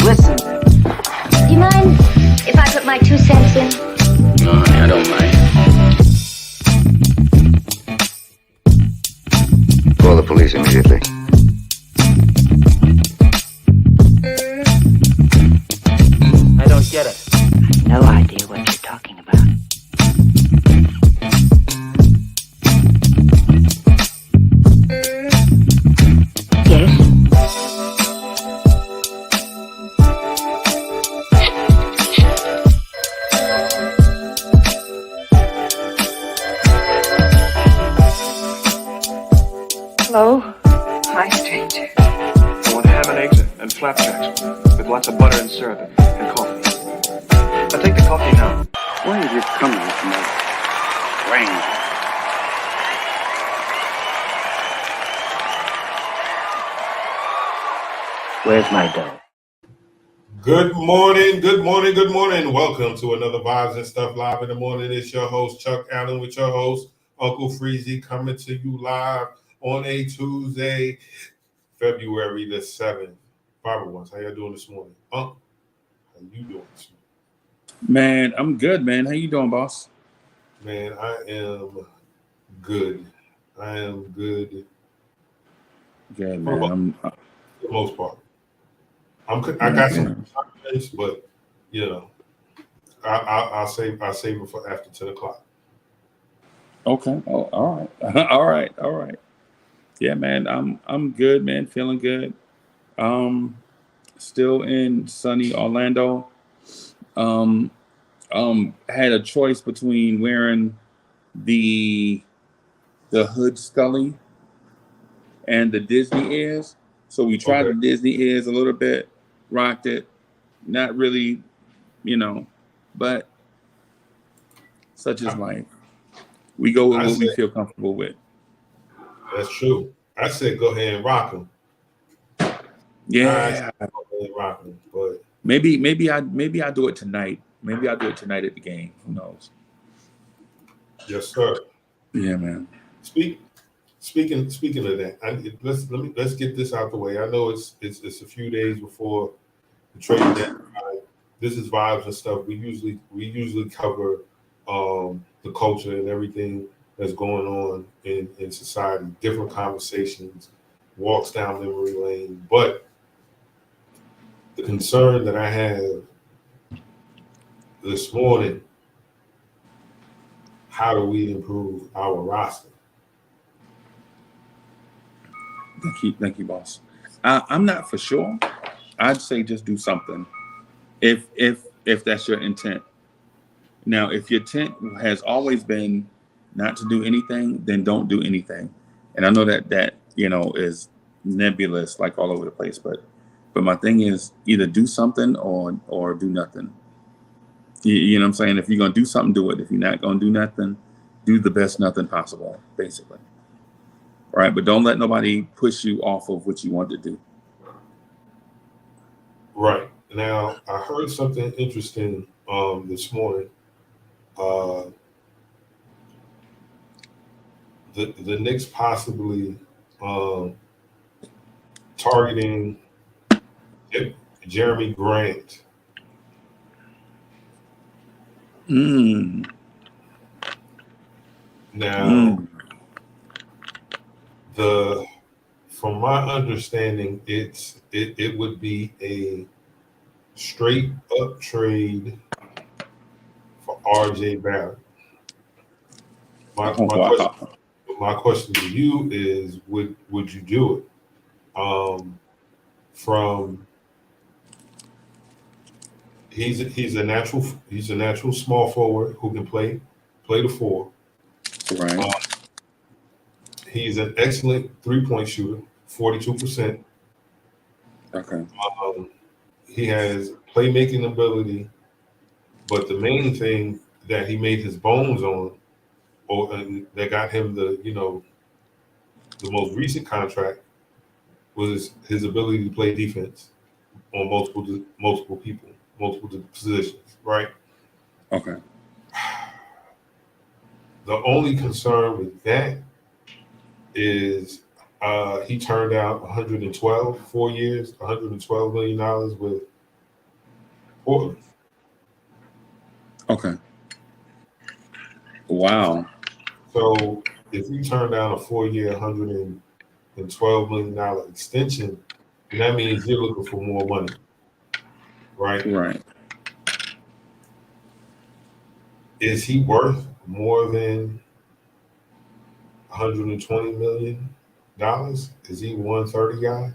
Listen. Do you mind if I put my 2 cents in? No, honey, I don't mind. Call the police immediately. I don't get it. No idea what you're talking about. Yes? Hello? Hi, stranger. I want ham and eggs and flapjacks with lots of butter and syrup and coffee. I'll take the coffee now. Why have you come with my ring? Where's my dough? Good morning, good morning, good morning. Welcome to another Vibes and Stuff Live in the Morning. It's your host, Chuck Allen, with your host, Uncle Freezie, coming to you live on a Tuesday, February the 7th. Barbara Ones, how y'all doing this morning? How you doing this morning? Man, I'm good, man. How you doing, boss? Man, I am good. I am good Good, man. for the most part. I got some things, but you know, I'll save it for after 10 o'clock. Okay. Oh, all right. all right. Yeah, man. I'm good, man. Feeling good. Still in sunny Orlando. Had a choice between wearing the hood Scully and the Disney ears. So we tried the Disney ears a little bit, rocked it. Not really, but such is life. We go with what we feel comfortable with. That's true. I said go ahead and rock them. Yeah. Go ahead and rock them, but Maybe I do it tonight. Maybe I'll do it tonight at the game. Who knows? Yes, sir. Yeah, man. Speaking of that, let's get this out the way. I know it's a few days before the trade deadline. This is Vibes and Stuff. We usually cover the culture and everything that's going on in society, different conversations, walks down memory lane. But the concern that I have this morning, how do we improve our roster? Thank you, boss. I'm not for sure. I'd say just do something. If that's your intent. Now, if your intent has always been not to do anything, then don't do anything. And I know that is nebulous, like all over the place. But my thing is either do something or do nothing. You know what I'm saying? If you're gonna do something, do it. If you're not gonna do nothing, do the best nothing possible, basically. Right? But don't let nobody push you off of what you want to do. Right. Now, I heard something interesting this morning. The Knicks possibly targeting Jeremy Grant. Now, from my understanding, it would be a straight up trade for RJ Barrett. My question to you is, would you do it? He's a natural small forward who can play the 4. Right. He's an excellent 3-point shooter, 42%. Okay. He has playmaking ability, but the main thing that he made his bones on, that got him the most recent contract, was his ability to play defense on multiple people, multiple positions. Right. Okay. The only concern with that is He turned out 112, 4 years, $112 million with Portland. Okay. Wow. So if you turn down a 4-year, $112 million extension, then that means you're looking for more money, right? Right. Is he worth more than $120 million? Is he 130 guy?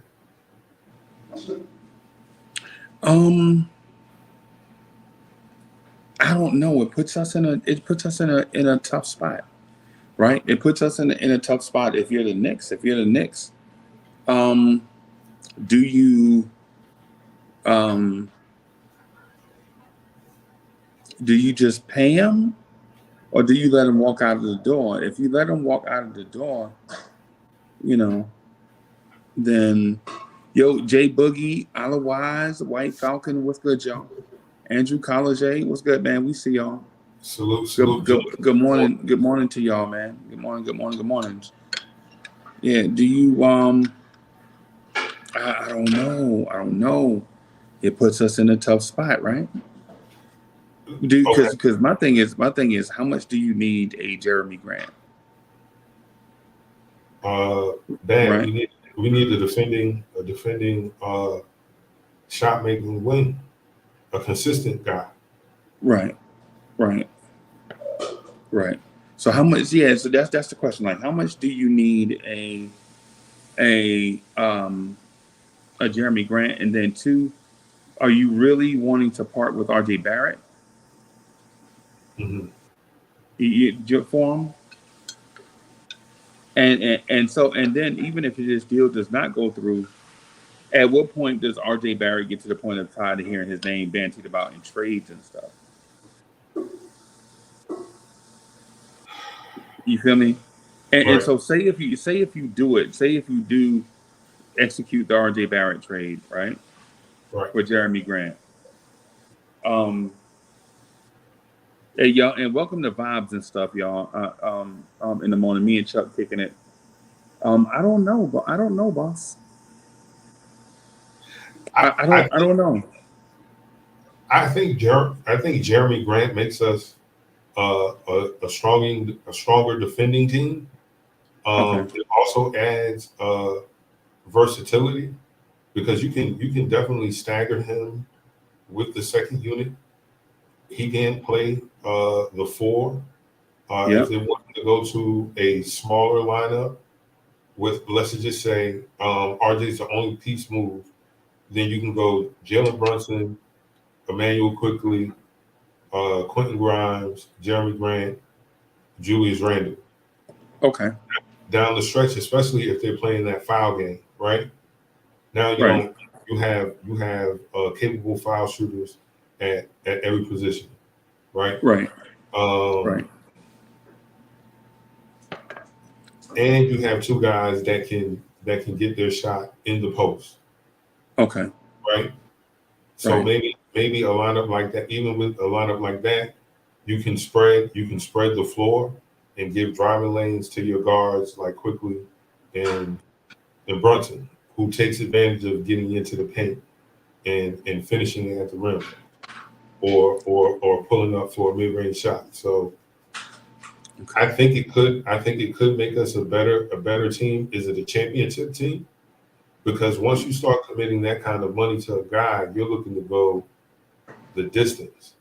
I don't know. It puts us in a tough spot, right? It puts us in a tough spot if you're the Knicks. If you're the Knicks, do you just pay him, or do you let him walk out of the door? If you let him walk out of the door, then Jay Boogie, Ala Wise, White Falcon, what's good, y'all? Andrew College, what's good, man? We see y'all. Salute. Good morning. Good morning to y'all, man. Good morning. Yeah, do you I don't know. It puts us in a tough spot, right? Because my thing is how much do you need a Jeremy Grant? Right. we need a defending shot making wing, a consistent guy. Right. So how much? Yeah. So that's the question. Like, how much do you need a Jeremy Grant, and then two, are you really wanting to part with RJ Barrett? Mm-hmm. You for him? And then even if this deal does not go through, at what point does RJ Barrett get to the point of tired of hearing his name bandied about in trades and stuff? You feel me? And so say if you do execute the RJ Barrett trade, right? With Jeremy Grant. Hey y'all, and welcome to Vibes and stuff, y'all. In the morning, me and Chuck kicking it. I don't know, boss. I don't know. I think Jeremy Grant makes us a stronger defending team. It also adds versatility because you can definitely stagger him with the second unit. He can play the 4. If they want to go to a smaller lineup with, let's just say, RJ's the only piece move, then you can go Jalen Brunson, Emmanuel Quickly, Quentin Grimes, Jeremy Grant, Julius Randle. Okay. Down the stretch, especially if they're playing that foul game, right? Now you have capable foul shooters at every position, right? Right. And you have 2 guys that can get their shot in the post. Okay. Right. So maybe a lineup like that, even with a lineup like that, you can spread the floor and give driving lanes to your guards like Quickly and Brunson, who takes advantage of getting into the paint and finishing it at the rim, or pulling up for a mid-range shot. So I think it could make us a better team. Is it a championship team? Because once you start committing that kind of money to a guy, you're looking to go the distance.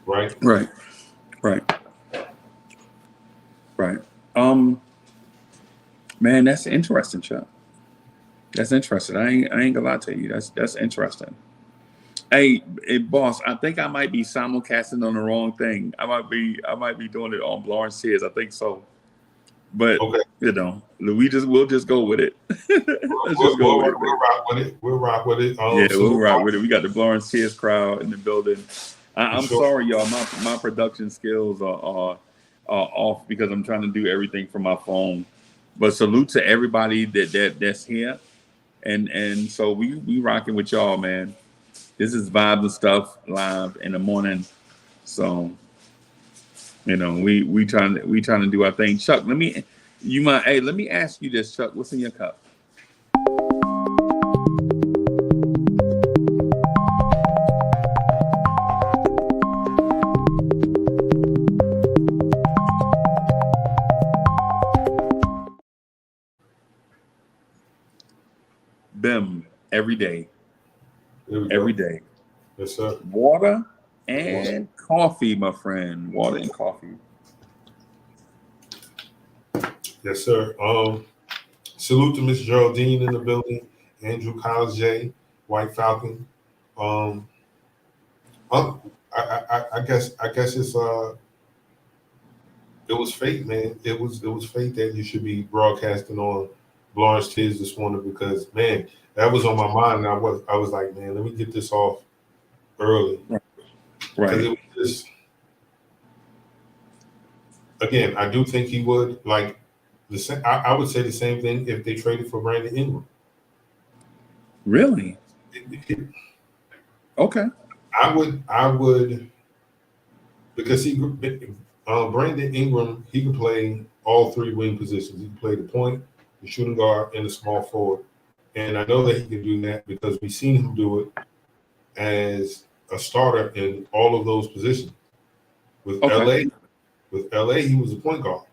Right. Man, that's interesting, Chuck. That's interesting. I ain't gonna lie to you. That's interesting. Hey, boss, I think I might be simulcasting on the wrong thing. I might be doing it on Blorange Tears. I think so. But we'll just go with it. We'll rock with it. We'll rock with it. We got the Blorange Tears crowd in the building. I'm sorry, y'all. My production skills are off because I'm trying to do everything from my phone. But salute to everybody that's here, and so we rocking with y'all, man. This is Vibes and Stuff live in the morning. So You know, we trying to do our thing. Chuck, let me ask you this, Chuck. What's in your cup? Bim, every day. There we Every go. day. Yes, sir. Water and coffee, my friend. Water and coffee. Yes, sir. Salute to Miss Geraldine in the building. Andrew Collins J, White Falcon. Um, I guess it's it was fate, man. It was fate that you should be broadcasting on Blorange Tears this morning because, man, that was on my mind. And I was like, man, let me get this off early because it Right. was just. Again, I do think he would like the same. I would say the same thing if they traded for Brandon Ingram. Really? Okay. I would because Brandon Ingram, he can play all three wing positions. He can play the point, the shooting guard, and the small forward. And I know that he can do that because we've seen him do it as a starter in all of those positions. With Okay. LA, he was a point guard.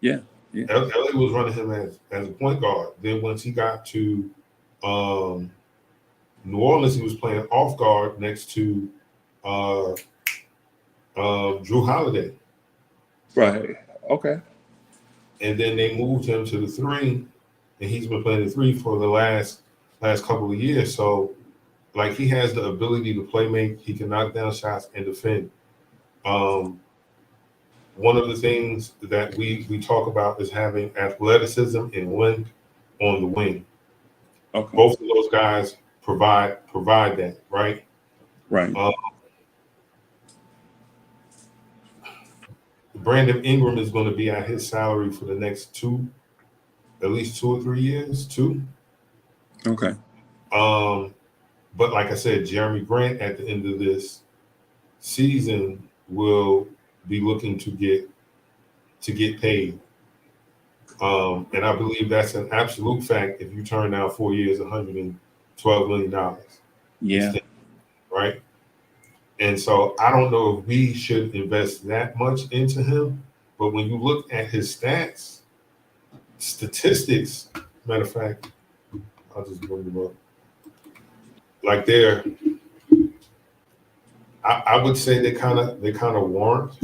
Yeah. LA was running him as a point guard. Then once he got to New Orleans, he was playing off guard next to Drew Holiday. Right. Okay. And then they moved him to the three, and he's been playing the three for the last couple of years. So, like, he has the ability to play make. He can knock down shots and defend. One of the things that we talk about is having athleticism and length on the wing. Okay. Both of those guys provide that, right? Right. Brandon Ingram is going to be at his salary for the next at least 2 or 3 years, two. Okay. But like I said, Jeremy Grant at the end of this season will be looking to get paid. And I believe that's an absolute fact if you turn down 4 years, $112 million. Yeah. Right. And so I don't know if we should invest that much into him. But when you look at his statistics, matter of fact, I'll just bring them up. Like I would say they kind of warrant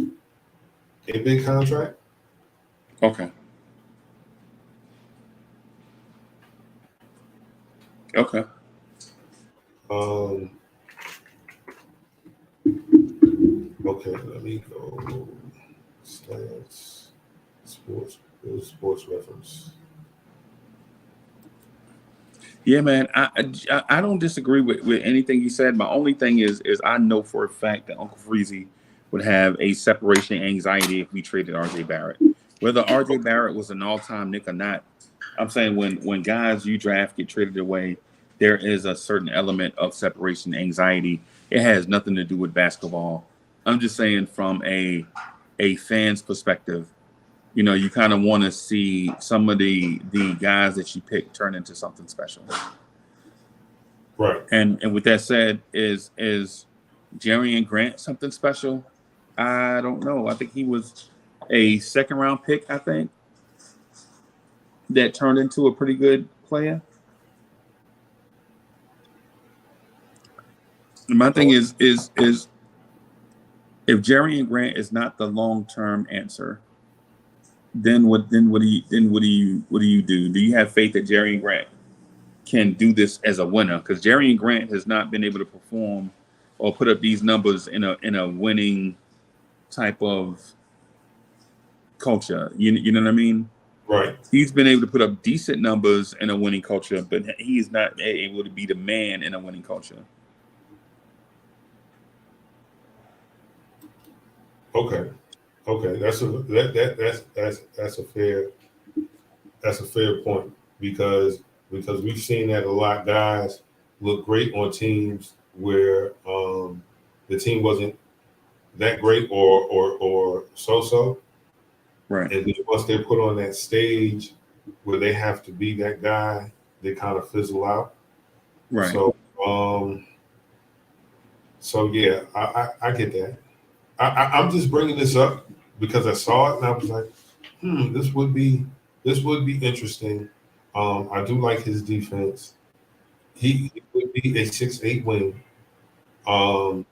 a big contract. Okay. Okay. Okay, let me go. Stats, sports reference. Yeah, man. I don't disagree with anything you said. My only thing is I know for a fact that Uncle Freezie would have a separation anxiety if we traded RJ Barrett. Whether RJ Barrett was an all-time Knick or not, I'm saying when guys you draft get traded away, there is a certain element of separation anxiety. It has nothing to do with basketball. I'm just saying from a fan's perspective, you know, you kind of want to see some of the guys that you pick turn into something special. Right. And with that said, is Jerry Grant something special? I don't know. I think he was a second round pick, I think, that turned into a pretty good player. And my thing is if Jerry Grant is not the long-term answer, then what do you do? Do you have faith that Jerry Grant can do this as a winner? Because Jerry Grant has not been able to perform or put up these numbers in a winning type of culture. You know what I mean? Right. He's been able to put up decent numbers in a winning culture, but he is not able to be the man in a winning culture. Okay. That's a fair point because we've seen that a lot. Guys look great on teams where the that great or so. Right. And then once they're put on that stage where they have to be that guy, they kind of fizzle out. Right. So yeah, I get that. I'm just bringing this up because I saw it and I was like, this would be interesting. I do like his defense. He would be a 6'8" wing. But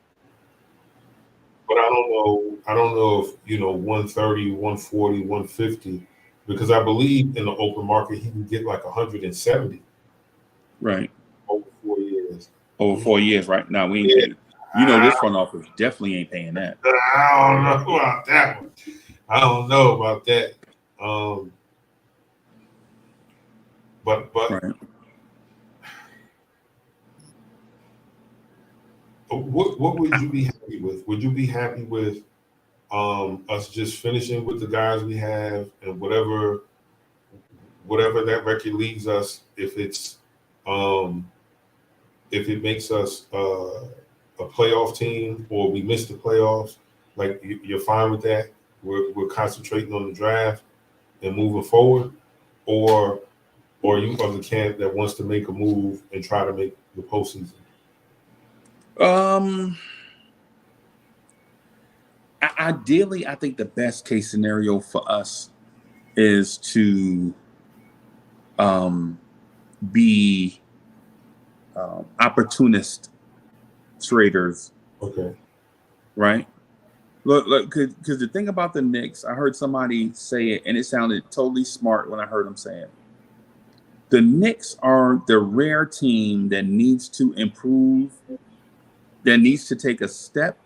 I don't know if 130, 140, 150, because I believe in the open market he can get like 170 Right. over 4 years. Over 4 years, right? Now we ain't paying. This front office definitely ain't paying that. I don't know about that one. I don't know about that. But Right. what would you be happy with? Would you be happy with us just finishing with the guys we have and whatever that record leads us, if it's if it makes us a playoff team or we miss the playoffs, like you're fine with that? We're concentrating on the draft and moving forward, or are you of the camp that wants to make a move and try to make the postseason? Ideally, I think the best case scenario for us is to be opportunist traders. Okay. Right. Look, because the thing about the Knicks, I heard somebody say it, and it sounded totally smart when I heard them say it. The Knicks are the rare team that needs to improve, that needs to take a step,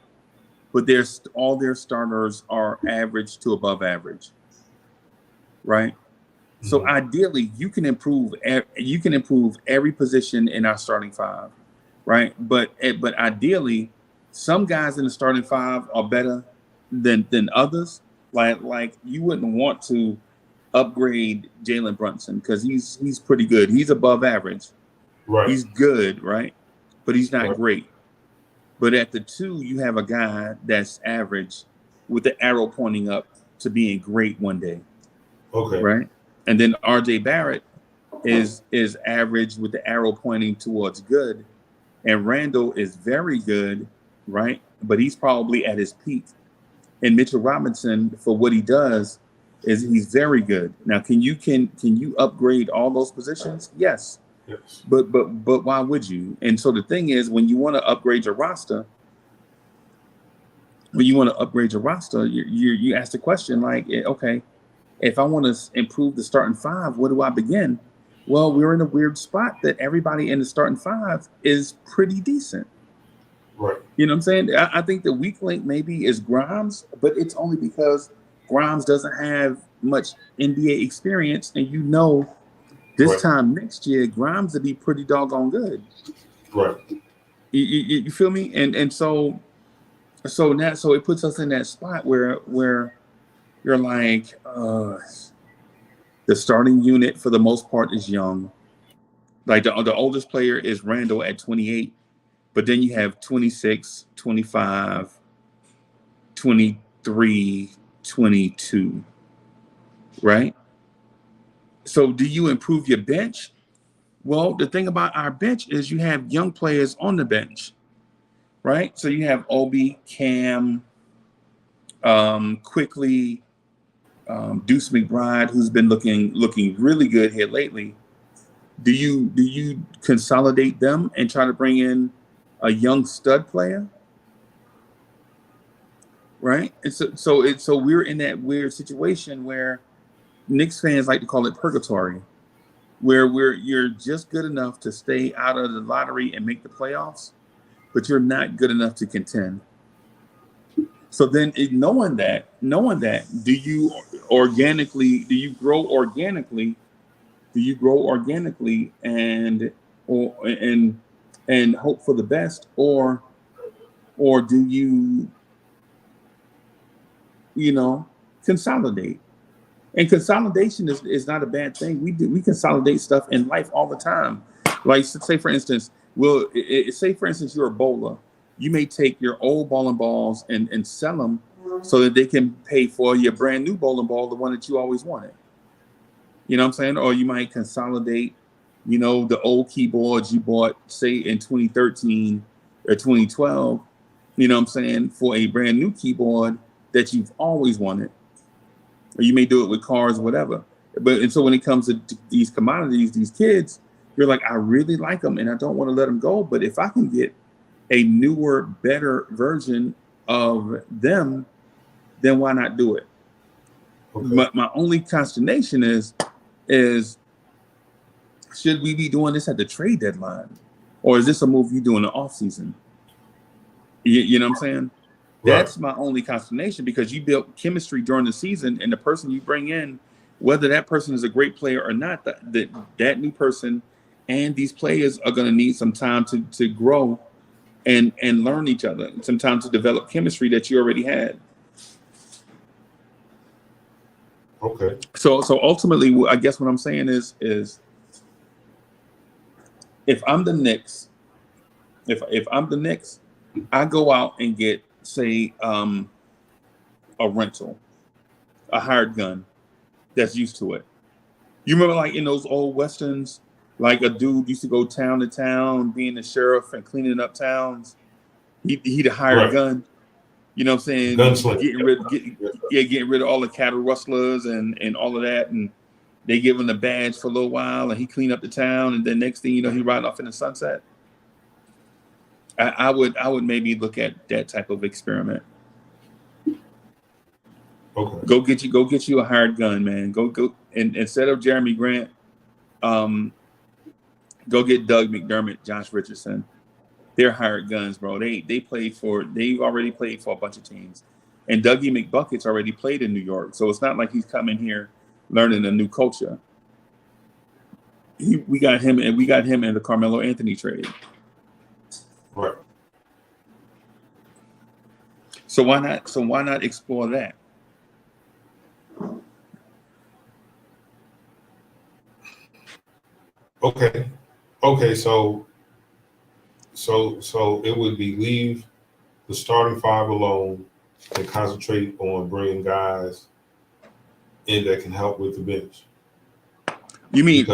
but all their starters are average to above average, right? Mm-hmm. So ideally, you can improve every position in our starting five, right? But ideally, some guys in the starting five are better than others. Like you wouldn't want to upgrade Jalen Brunson because he's pretty good. He's above average. Right. He's good, right? But he's not right. great. But at the 2, you have a guy that's average with the arrow pointing up to being great one day. Okay. Right? And then RJ Barrett is average with the arrow pointing towards good. And Randall is very good, right? But he's probably at his peak. And Mitchell Robinson, for what he does, he's very good. Now, can you upgrade all those positions? Yes. Yes. But why would you? And so the thing is, when you want to upgrade your roster, you ask the question like, okay, if I want to improve the starting five, where do I begin? Well, we're in a weird spot that everybody in the starting five is pretty decent. Right. You know what I'm saying? I think the weak link maybe is Grimes, but it's only because Grimes doesn't have much NBA experience, and this time next year, Grimes will be pretty doggone good. Right. You feel me? And so it puts us in that spot where you're like, the starting unit for the most part is young. Like the oldest player is Randall at 28, but then you have 26, 25, 23, 22, right? So do you improve your bench? Well, the thing about our bench is you have young players on the bench, right? So you have Obi, Cam, Quickly, Deuce McBride, who's been looking really good here lately. Do you consolidate them and try to bring in a young stud player? Right? And so we're in that weird situation where Knicks fans like to call it purgatory, where you're just good enough to stay out of the lottery and make the playoffs, but you're not good enough to contend. So then, knowing that, do you grow organically and hope for the best, or do you consolidate? And consolidation is not a bad thing. We consolidate stuff in life all the time. Like say for instance, you're a bowler. you may take your old bowling balls and sell them so that they can pay for your brand new bowling ball, the one that you always wanted. You know what I'm saying? Or you might consolidate, you know, the old keyboards you bought, say in 2013 or 2012, you know what I'm saying, for a brand new keyboard that you've always wanted. Or you may do it with cars, whatever. And so when it comes to these commodities, these kids, you're like, I really like them and I don't want to let them go. But if I can get a newer, better version of them, then why not do it? Okay. My only consternation is should we be doing this at the trade deadline? Or is this a move you do in the off season? You know what I'm saying? Right. That's my only consternation, because you built chemistry during the season, and the person you bring in, whether that person is a great player or not, that new person and these players are going to need some time to grow and learn each other, some time to develop chemistry that you already had. Okay. So ultimately, I guess what I'm saying is if I'm the Knicks, if I'm the Knicks, I go out and get, say, a rental, a hired gun that's used to it. You remember, like in those old westerns, like a dude used to go town to town, being the sheriff and cleaning up towns. He'd a hired gun. You know what I'm saying? Getting rid of all the cattle rustlers and all of that, and they give him the badge for a little while, and he clean up the town, and then next thing you know, he riding off in the sunset. I would maybe look at that type of experiment. Okay. Go get you a hired gun, man. Go and instead of Jeremy Grant, go get Doug McDermott, Josh Richardson. They're hired guns, bro. They've already played for a bunch of teams. And Dougie McBucket's already played in New York. So it's not like he's coming here learning a new culture. We got him in the Carmelo Anthony trade. Right. So why not explore that? Okay, so it would be leave the starting five alone and concentrate on bringing guys in that can help with the bench. You mean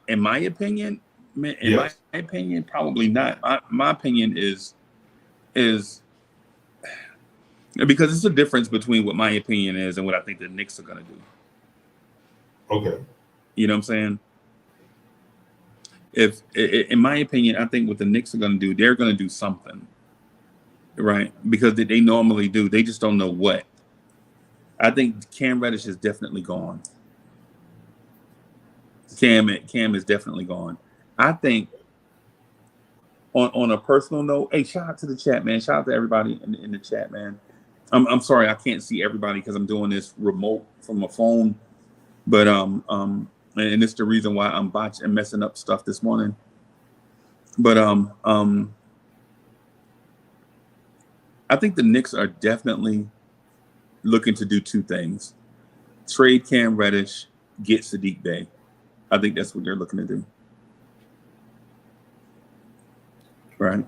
in my opinion? Yes. My opinion, probably not. My opinion is because it's a difference between what my opinion is and what I think the Knicks are going to do. Okay. You know what I'm saying? If, in my opinion, I think what the Knicks are going to do, they're going to do something, right? Because they normally do. They just don't know what. I think Cam Reddish is definitely gone. Cam is definitely gone. I think on a personal note, hey, shout out to the chat, man. Shout out to everybody in the chat, man. I'm sorry I can't see everybody because I'm doing this remote from my phone, but and it's the reason why I'm botching and messing up stuff this morning. But I think the Knicks are definitely looking to do two things: trade Cam Reddish, get Sadiq Bey. I think that's what they're looking to do. Right?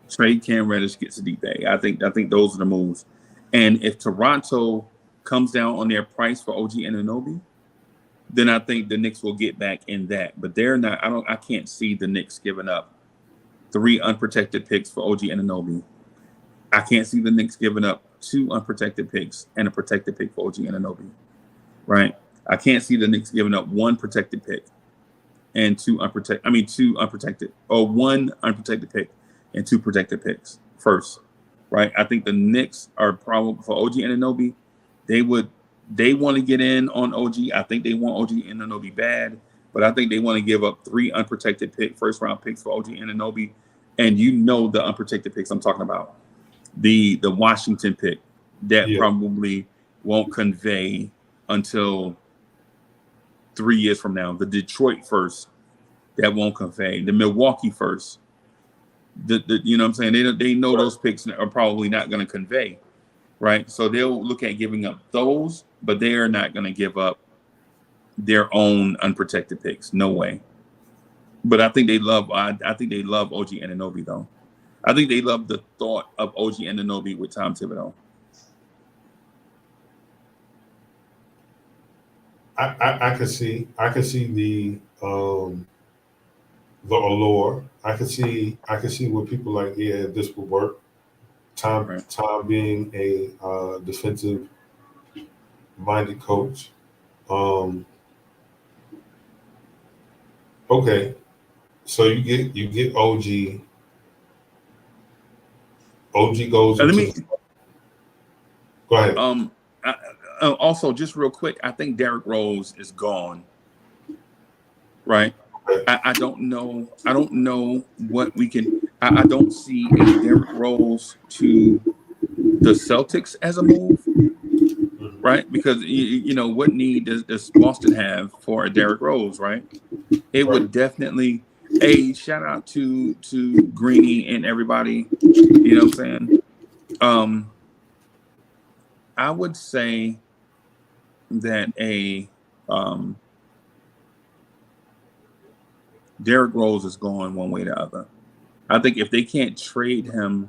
Trade Cam Reddish, get Sadiq Bey. I think those are the moves. And if Toronto comes down on their price for OG Anunoby, then I think the Knicks will get back in that. But they're not. I can't see the Knicks giving up 3 unprotected picks for OG Anunoby. I can't see the Knicks giving up 2 unprotected picks and a protected pick for OG Anunoby. Right? I can't see the Knicks giving up 1 protected pick and 2 unprotected, or 1 unprotected pick and 2 protected picks first. Right? I think the Knicks are probably for OG Anunoby. They want to get in on OG. I think they want OG Anunoby bad, but I think they want to give up 3 unprotected first round picks for OG Anunoby. And you know the unprotected picks I'm talking about. The Washington pick that probably won't convey until 3 years from now. The Detroit first that won't convey. The Milwaukee first. You know what I'm saying? They know those picks are probably not going to convey. Right, so they'll look at giving up those, but they are not going to give up their own unprotected picks. No way. But I think they love. I think they love OG Anunoby though. I think they love the thought of OG Anunoby with Tom Thibodeau. I can see the allure. I can see where people like, yeah, this would work. Tom being a defensive minded coach. Okay, so you get OG. OG goes into. Go ahead. Also, just real quick, I think Derrick Rose is gone. Right. I don't know. I don't know what we can. I don't see a Derrick Rose to the Celtics as a move. Right, because you know what need does Boston have for a Derrick Rose? Right, it would definitely. A shout out to Greeny and everybody. You know what I'm saying? I would say that Derrick Rose is going one way or the other. I think if they can't trade him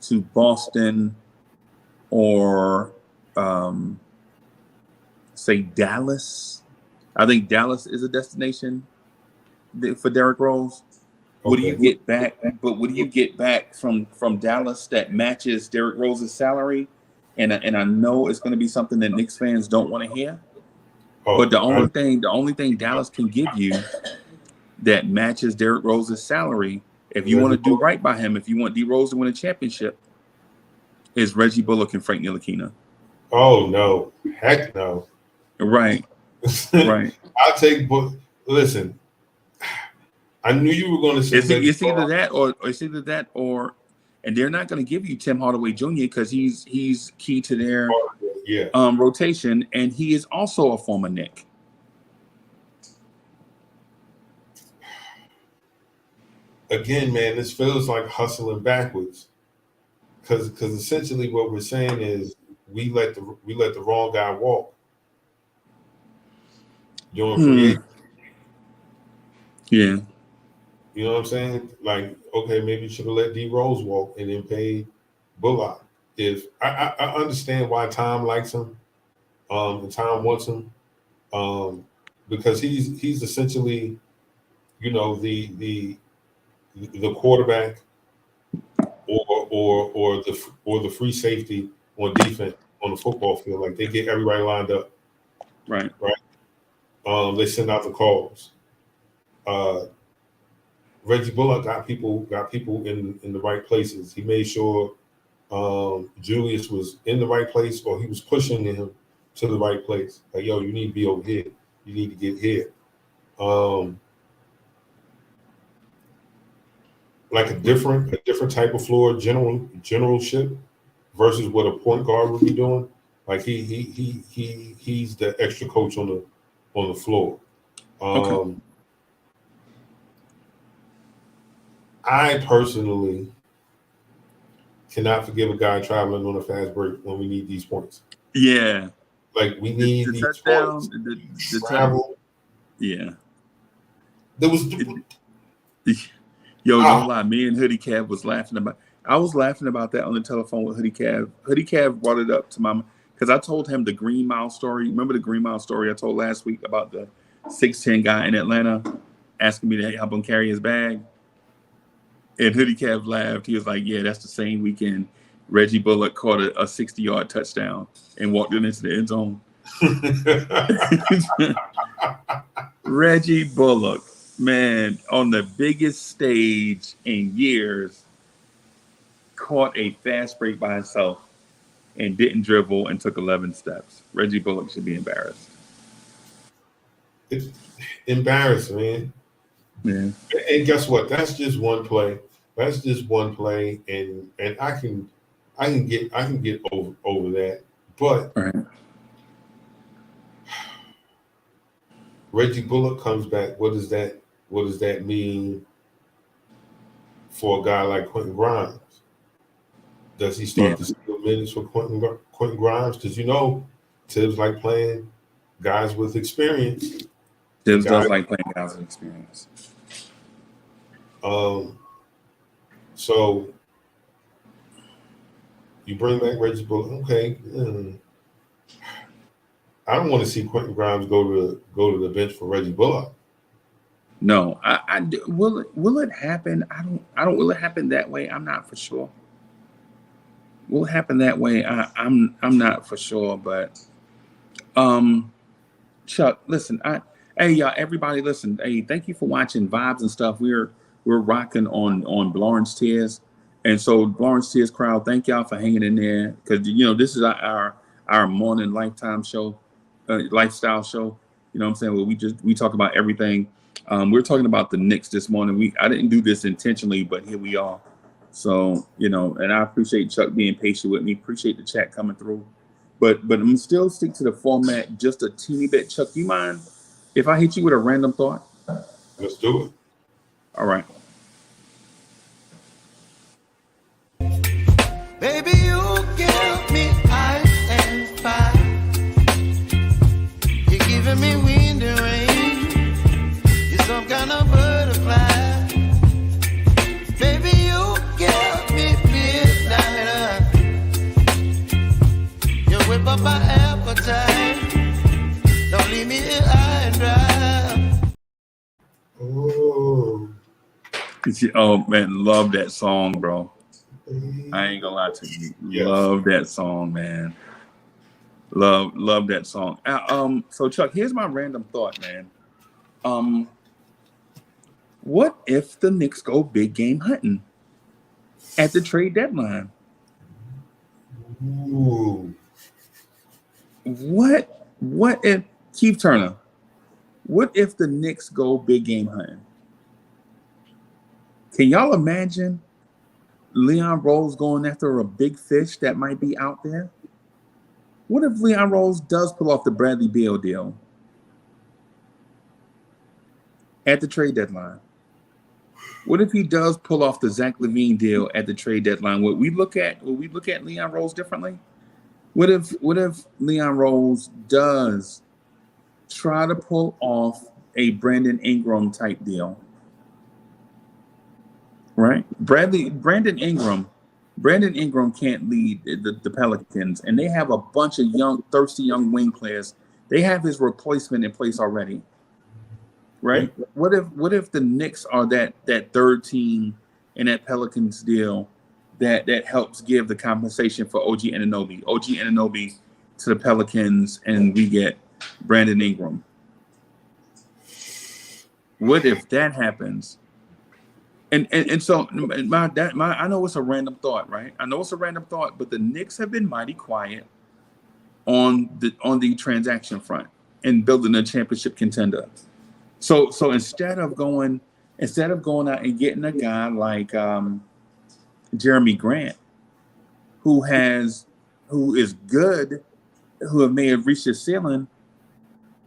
to Boston or say Dallas, I think Dallas is a destination for Derrick Rose. What do you get back? But what do you get back from Dallas that matches Derrick Rose's salary? And I know it's going to be something that Knicks fans don't want to hear. But the only thing Dallas can give you that matches Derrick Rose's salary, if you want to do right by him, if you want D Rose to win a championship, is Reggie Bullock and Frank Ntilikina. Oh no, heck no. Right. I'll take. Listen, I knew you were going to say it's either that or, and they're not going to give you Tim Hardaway Jr. because he's key to their rotation, and he is also a former Knick. Again, man, this feels like hustling backwards, because essentially what we're saying is we let the wrong guy walk. Doing free. Yeah. You know what I'm saying? Like, okay, maybe you should have let D Rose walk and then paid Bullock. If I understand why Tom likes him, and Tom wants him, because he's essentially, you know, the quarterback or the free safety on defense on the football field. Like they get everybody lined up. Right. They send out the calls. Reggie Bullock got people in the right places. He made sure Julius was in the right place, or he was pushing him to the right place. Like, yo, you need to be over here. You need to get here. Like a different type of floor generalship versus what a point guard would be doing. Like he's the extra coach on the floor. Okay. I personally cannot forgive a guy traveling on a fast break when we need these points. Yeah. Like we need the these touchdown, points. The travel. Yeah. There was. Yo, don't lie. Me and Hoodie Cav was laughing about. I was laughing about that on the telephone with Hoodie Cav. Hoodie Cav brought it up to my, because I told him the Green Mile story. Remember the Green Mile story I told last week about the 6'10" guy in Atlanta asking me to help him carry his bag? And Hoodie Cav laughed. He was like, yeah, that's the same weekend Reggie Bullock caught a 60-yard touchdown and walked into the end zone. Reggie Bullock, man, on the biggest stage in years, caught a fast break by himself and didn't dribble and took 11 steps. Reggie Bullock should be embarrassed. It's embarrassing, man. Yeah. And guess what? That's just one play. And I can get over that. But Reggie Bullock comes back. What does that mean for a guy like Quentin Grimes? Does he start to steal minutes for Quentin Grimes? Because you know Tibbs like playing guys with experience. Tibbs does like playing guys with experience. So You bring back Reggie Bullock. Okay. I don't want to see Quentin Grimes go to the bench for Reggie Bullock. No, I do. Will it happen? I don't. Will it happen that way? I'm not for sure. Will it happen that way? I'm not for sure. But Chuck, listen. Hey y'all, everybody, listen. Hey, thank you for watching Vibes and Stuff. We're rocking on Blorange Tears, and so Blorange Tears crowd, thank y'all for hanging in there, because this is our morning lifestyle show. You know what I'm saying? Where we talk about everything. We're talking about the Knicks this morning. I didn't do this intentionally, but here we are. So, and I appreciate Chuck being patient with me. Appreciate the chat coming through. But I'm gonna still stick to the format just a teeny bit. Chuck, you mind if I hit you with a random thought? Let's do it. All right. Baby, you give me ice and fire. You're giving me wind and rain. You're some kind of butterfly. Baby, you give me midnight. You whip up my appetite. Don't leave me here high and dry. Oh man, love that song, bro. I ain't gonna lie to you. Yes. Love that song, man. Love that song. So Chuck, here's my random thought, man. What if the Knicks go big game hunting at the trade deadline? Ooh. What if Keith Turner? What if the Knicks go big game hunting? Can y'all imagine Leon Rose going after a big fish that might be out there? What if Leon Rose does pull off the Bradley Beal deal at the trade deadline? What if he does pull off the Zach LaVine deal at the trade deadline? Would we look at Leon Rose differently? What if Leon Rose does try to pull off a Brandon Ingram type deal? Right? Brandon Ingram can't lead the Pelicans, and they have a bunch of thirsty young wing players. They have his replacement in place already. Right? What if the Knicks are that third team in that Pelicans deal that helps give the compensation for OG Anunoby to the Pelicans, and we get Brandon Ingram? What if that happens? And so I know it's a random thought, right? I know it's a random thought, but the Knicks have been mighty quiet on the transaction front and building a championship contender. So instead of going out and getting a guy like Jeremy Grant, who is good, who may have reached his ceiling,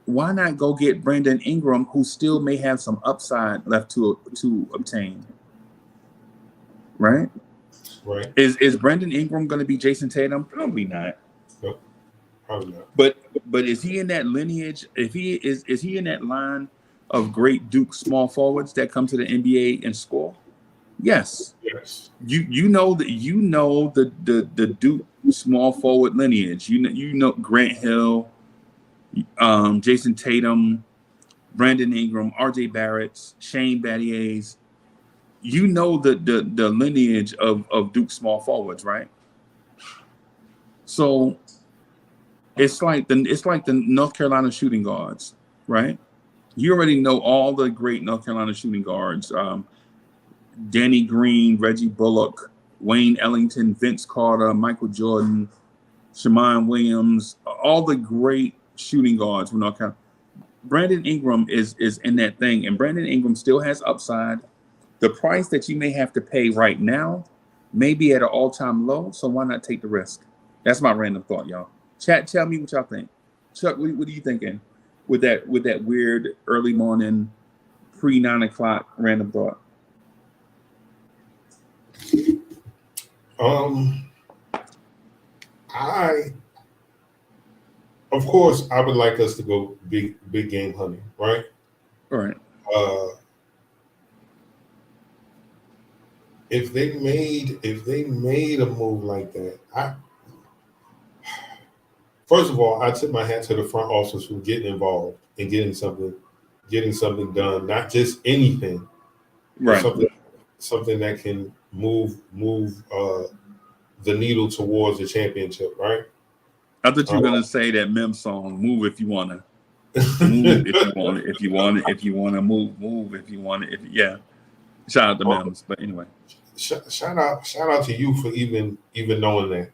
why not go get Brandon Ingram, who still may have some upside left to obtain? Right? Right. Is Brandon Ingram going to be Jason Tatum? Probably not. No, probably not. But is he in that lineage? If he is he in that line of great Duke small forwards that come to the NBA and score? Yes. Yes. You know the Duke small forward lineage. You know Grant Hill, Jason Tatum, Brandon Ingram, RJ Barrett, Shane Battier's. You know the lineage of Duke small forwards, right? So it's like the North Carolina shooting guards, right? You already know all the great North Carolina shooting guards: Danny Green, Reggie Bullock, Wayne Ellington, Vince Carter, Michael Jordan, Shammond Williams, all the great shooting guards from North Carolina. Brandon Ingram is in that thing, and Brandon Ingram still has upside. The price that you may have to pay right now may be at an all-time low, so why not take the risk? That's my random thought, y'all. Chat, tell me what y'all think. Chuck, what are you thinking with that weird early morning, pre-9 o'clock random thought? Of course, I would like us to go big game hunting, right? All right. if they made a move like that, first of all, I tip my hat to the front office for getting involved and getting something done, not just anything, but Right. something that can move the needle towards the championship, right? I thought you were gonna say that Mem song, "Move if you wanna, move if you want it, if you want it, if you wanna move if you want it." Yeah, shout out to Mems. But anyway, shout out to you for even knowing that.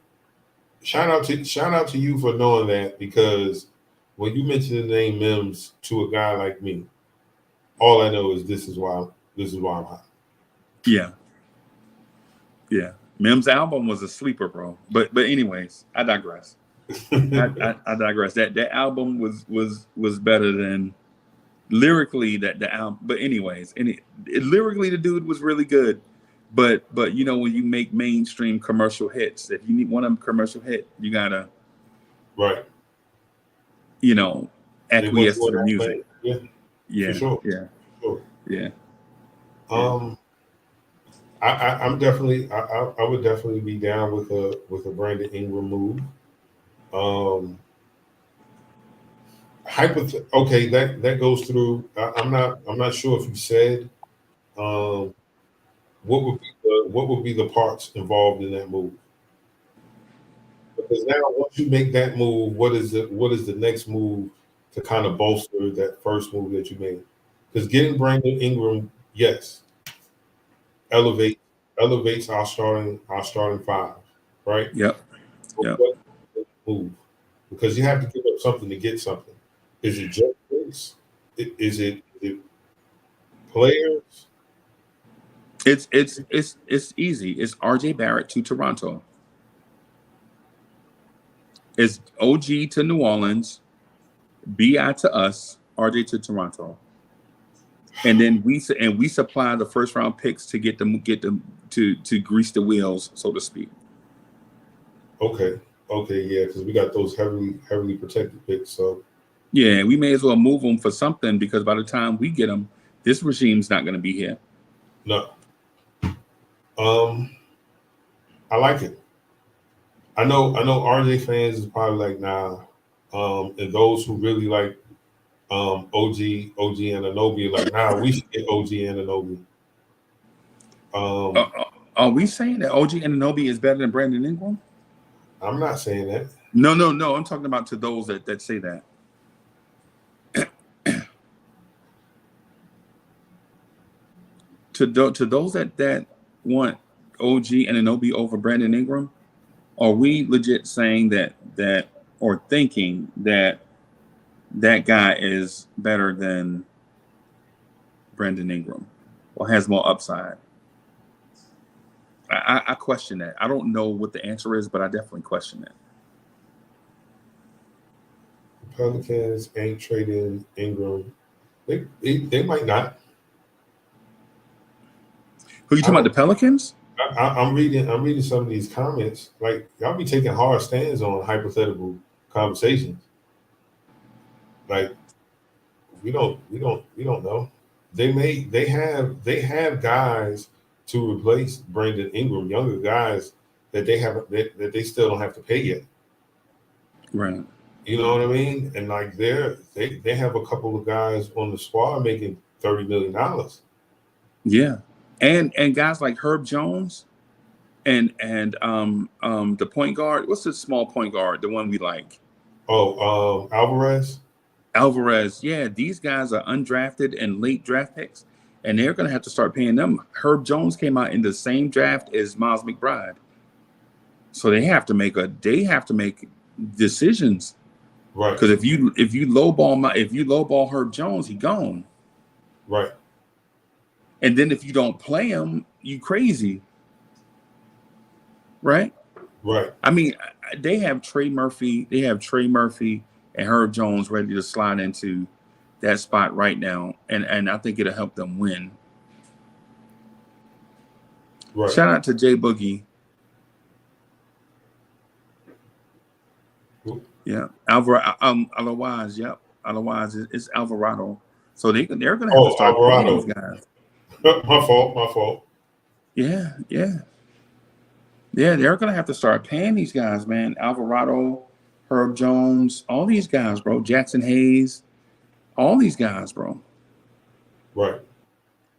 Shout out to you for knowing that, because when you mention the name Mims to a guy like me, all I know is this is why I'm hot. yeah. Mem's album was a sleeper, bro. But anyways, I digress. I digress. That album was better than lyrically the album. But anyways, lyrically the dude was really good. But you know, when you make mainstream commercial hits, if you need one of them commercial hit, you gotta right. You know, acquiesce to the Way. music. Yeah. For sure. Yeah. Sure. Yeah. I'm definitely I would definitely be down with a Brandon Ingram move. Okay, that goes through. I'm not sure if you said what would be the parts involved in that move. Because now once you make that move, what is the next move to kind of bolster that first move that you made? Because getting Brandon Ingram, yes, elevates our starting five, right? Yep. But what is the move? Because you have to give up something to get something. Is it just this? Is it players? It's easy. It's RJ Barrett to Toronto. It's OG to New Orleans, BI to us, RJ to Toronto. And then we supply the first round picks to get them to grease the wheels, so to speak. Okay, yeah, because we got those heavily protected picks. So yeah, we may as well move them for something, because by the time we get them, this regime's not going to be here. No. I like it. I know RJ fans is probably like, nah. And those who really like OG Anunoby are like, nah, we should get OG Anunoby. Are we saying that OG Anunoby is better than Brandon Ingram? I'm not saying that. No. I'm talking about to those that say that. To those that want OG Anunoby over Brandon Ingram, are we legit saying that or thinking that guy is better than Brandon Ingram or has more upside? I question that. I don't know what the answer is, but I definitely question that. Pelicans ain't trading Ingram. They might not. Who you talking about, the Pelicans? I'm reading some of these comments. Like, y'all be taking hard stands on hypothetical conversations. Like, we don't know. They have guys to replace Brandon Ingram, younger guys that they still don't have to pay yet. Right. You know what I mean? And like they have a couple of guys on the squad making $30 million. Yeah. And guys like Herb Jones and the point guard. What's the small point guard? The one we like. Oh, Alvarez. Yeah, these guys are undrafted and late draft picks, and they're going to have to start paying them. Herb Jones came out in the same draft as Miles McBride, so they have to make decisions. Right. Because if you lowball Herb Jones, he gone. Right. And then if you don't play him, you crazy. Right? Right. I mean, they have Trey Murphy and Herb Jones ready to slide into that spot right now. And I think it'll help them win. Right. Shout out to Jay Boogie. Yeah. Otherwise, it's Alvarado. So they're gonna have to start playing these guys. My fault. Yeah, yeah, yeah. They're gonna have to start paying these guys, man. Alvarado, Herb Jones, all these guys, bro. Jackson Hayes, all these guys, bro. Right.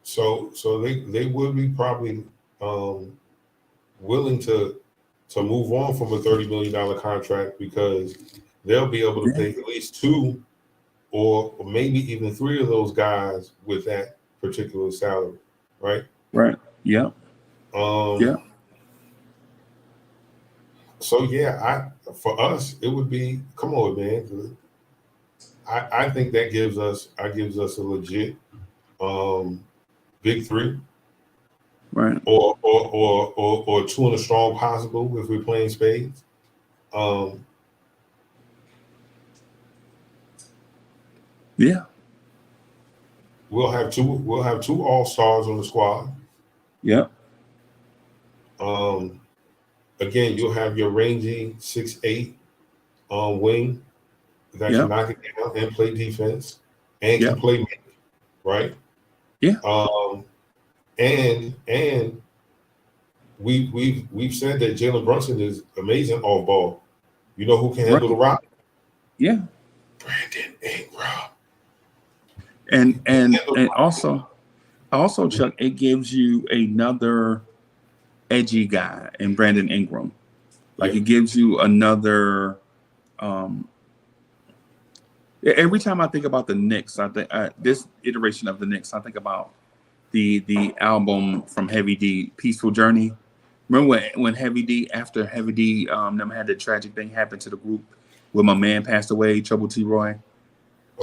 So they would be probably um, willing to move on from a $30 million contract because they'll be able to Yeah, pay at least two or maybe even three of those guys with that particular salary, right? right. Yeah, yeah, Um, so yeah, for us it would be come on, man. I think that gives us a legit um, big three right. or two in a strong possible if we're playing spades. Um, Yeah, we'll have two all-stars on the squad. yeah, Um, again, you'll have your rangy 6'8" wing that yeah, can knock it down and play defense and yeah, can play make, right? yeah. Um, and we've said that Jalen Brunson is amazing off ball. You know who can handle the Right. rock? Yeah. Brandon Ingram. And also Chuck, it gives you another edgy guy in Brandon Ingram. Like Yeah. it gives you another. Um, every time I think about the Knicks, I think this iteration of the Knicks, I think about the album from Heavy D, Peaceful Journey. Remember when Heavy D, after Heavy D, them had the tragic thing happen to the group where my man passed away, Trouble T. Roy,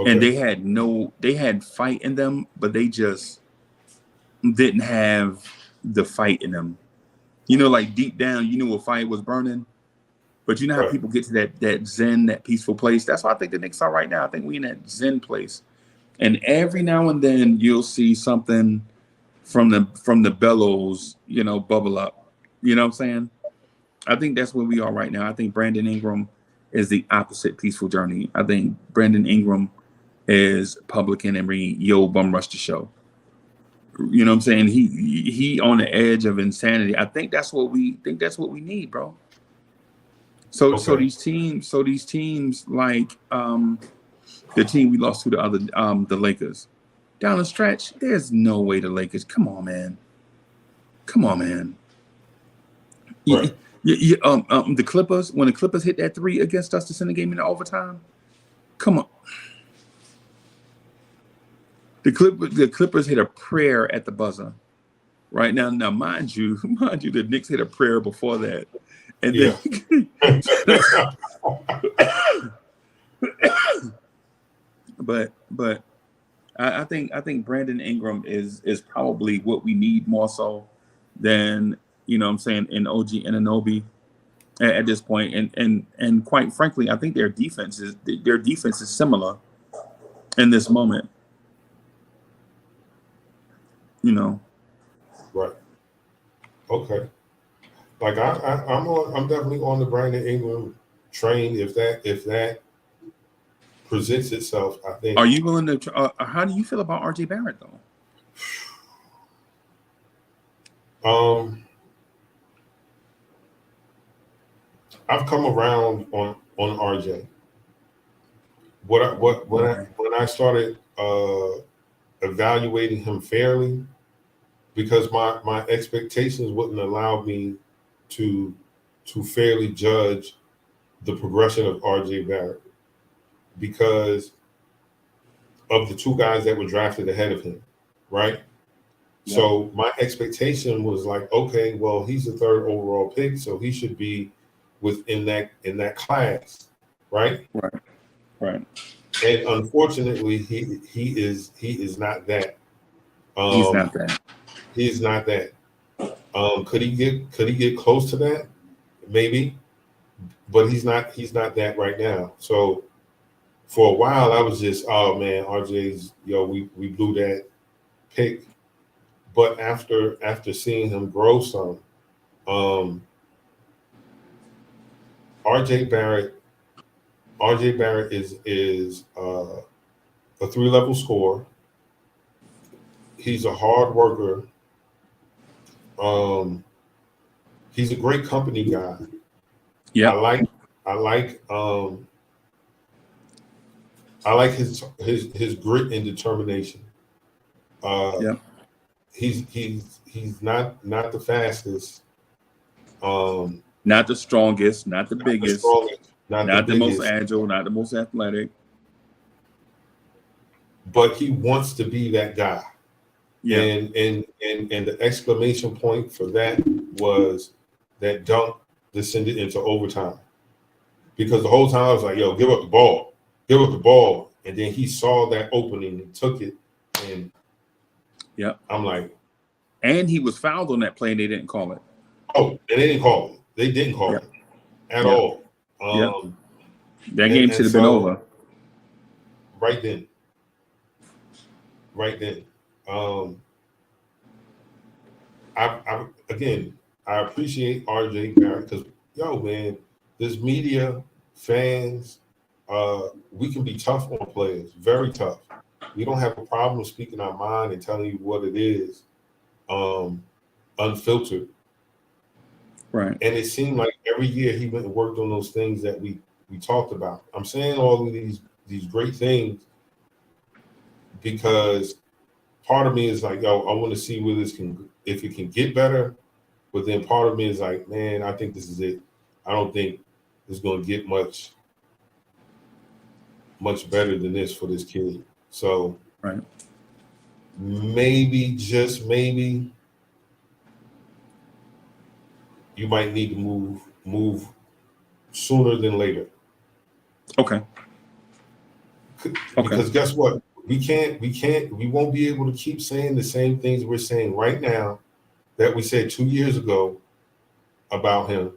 and Okay. they had fight in them, but they just didn't have the fight in them. You know, like deep down, you knew a fire was burning, but you know how Right. people get to that zen, that peaceful place. That's why I think the Knicks are right now. I think we in that zen place, and every now and then you'll see something from the bellows, bubble up. You know what I'm saying? I think that's where we are right now. I think Brandon Ingram is the opposite peaceful journey. I think Brandon Ingram is publican and bringing yo bum rush the show. You know what I'm saying? He on the edge of insanity. I think that's what we need, bro. So Okay. these teams like the team we lost to the Lakers. Down the stretch, there's no way the Lakers. Come on, man. Come on, man. Right. The Clippers, when the Clippers hit that three against us to send the game into overtime, come on. The Clippers hit a prayer at the buzzer. Right now, mind you, the Knicks hit a prayer before that, and Yeah. then, but I think Brandon Ingram is probably what we need more so than what I'm saying in OG Anunoby at this point, and quite frankly, I think their defense is similar in this moment. Right. Okay. Like I'm definitely on the Brandon Ingram train if that presents itself. I think. Are you willing to? How do you feel about RJ Barrett though? I've come around on RJ. When I started evaluating him fairly, because my expectations wouldn't allow me to fairly judge the progression of RJ Barrett because of the two guys that were drafted ahead of him, right? Yeah. So my expectation was like, okay, well, he's the third overall pick, so he should be within that class, right? Right. And unfortunately, he is not that. He's not that. He is not that. Could he get close to that? Maybe, but he's not that right now. So for a while, I was just, oh man, RJ's we blew that pick. But after seeing him grow some, RJ Barrett is a 3-level scorer. He's a hard worker. He's a great company guy. Yeah. I like his grit and determination. Yeah. He's not the fastest. Not the strongest, not the biggest, not the most biggest, agile, not the most athletic. but he wants to be that guy. Yeah. And the exclamation point for that was that dunk descended into overtime. Because the whole time I was like, yo, give up the ball. And then he saw that opening and took it. And yeah, I'm like, and he was fouled on that play and they didn't call it. Oh, and they didn't call it. They didn't call it at all. That game should have been over. Right then. I appreciate RJ Barrett because, yo, man, this media, fans, we can be tough on players, very tough. We don't have a problem speaking our mind and telling you what it is, unfiltered. Right. And it seemed like every year he went and worked on those things that we talked about. I'm saying all of these great things because part of me is like, yo, I want to see where if it can get better. But then part of me is like, man, I think this is it. I don't think it's going to get much better than this for this kid. So right. Maybe, just maybe, you might need to move sooner than later. Okay. Because guess what? We won't be able to keep saying the same things we're saying right now that we said 2 years ago about him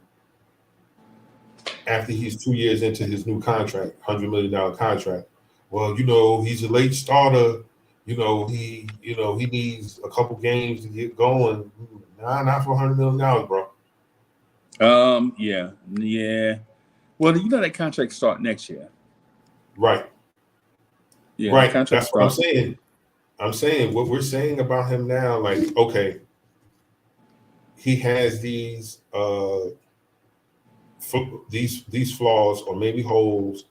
after he's 2 years into his new contract, $100 million contract. Well, he's a late starter. He needs a couple games to get going. Nah, not for $100 million, bro. Yeah. Well, that contract start next year. Right. Yeah. Right. That's what I'm saying. I'm saying what we're saying about him now, like, okay, he has these flaws or maybe holes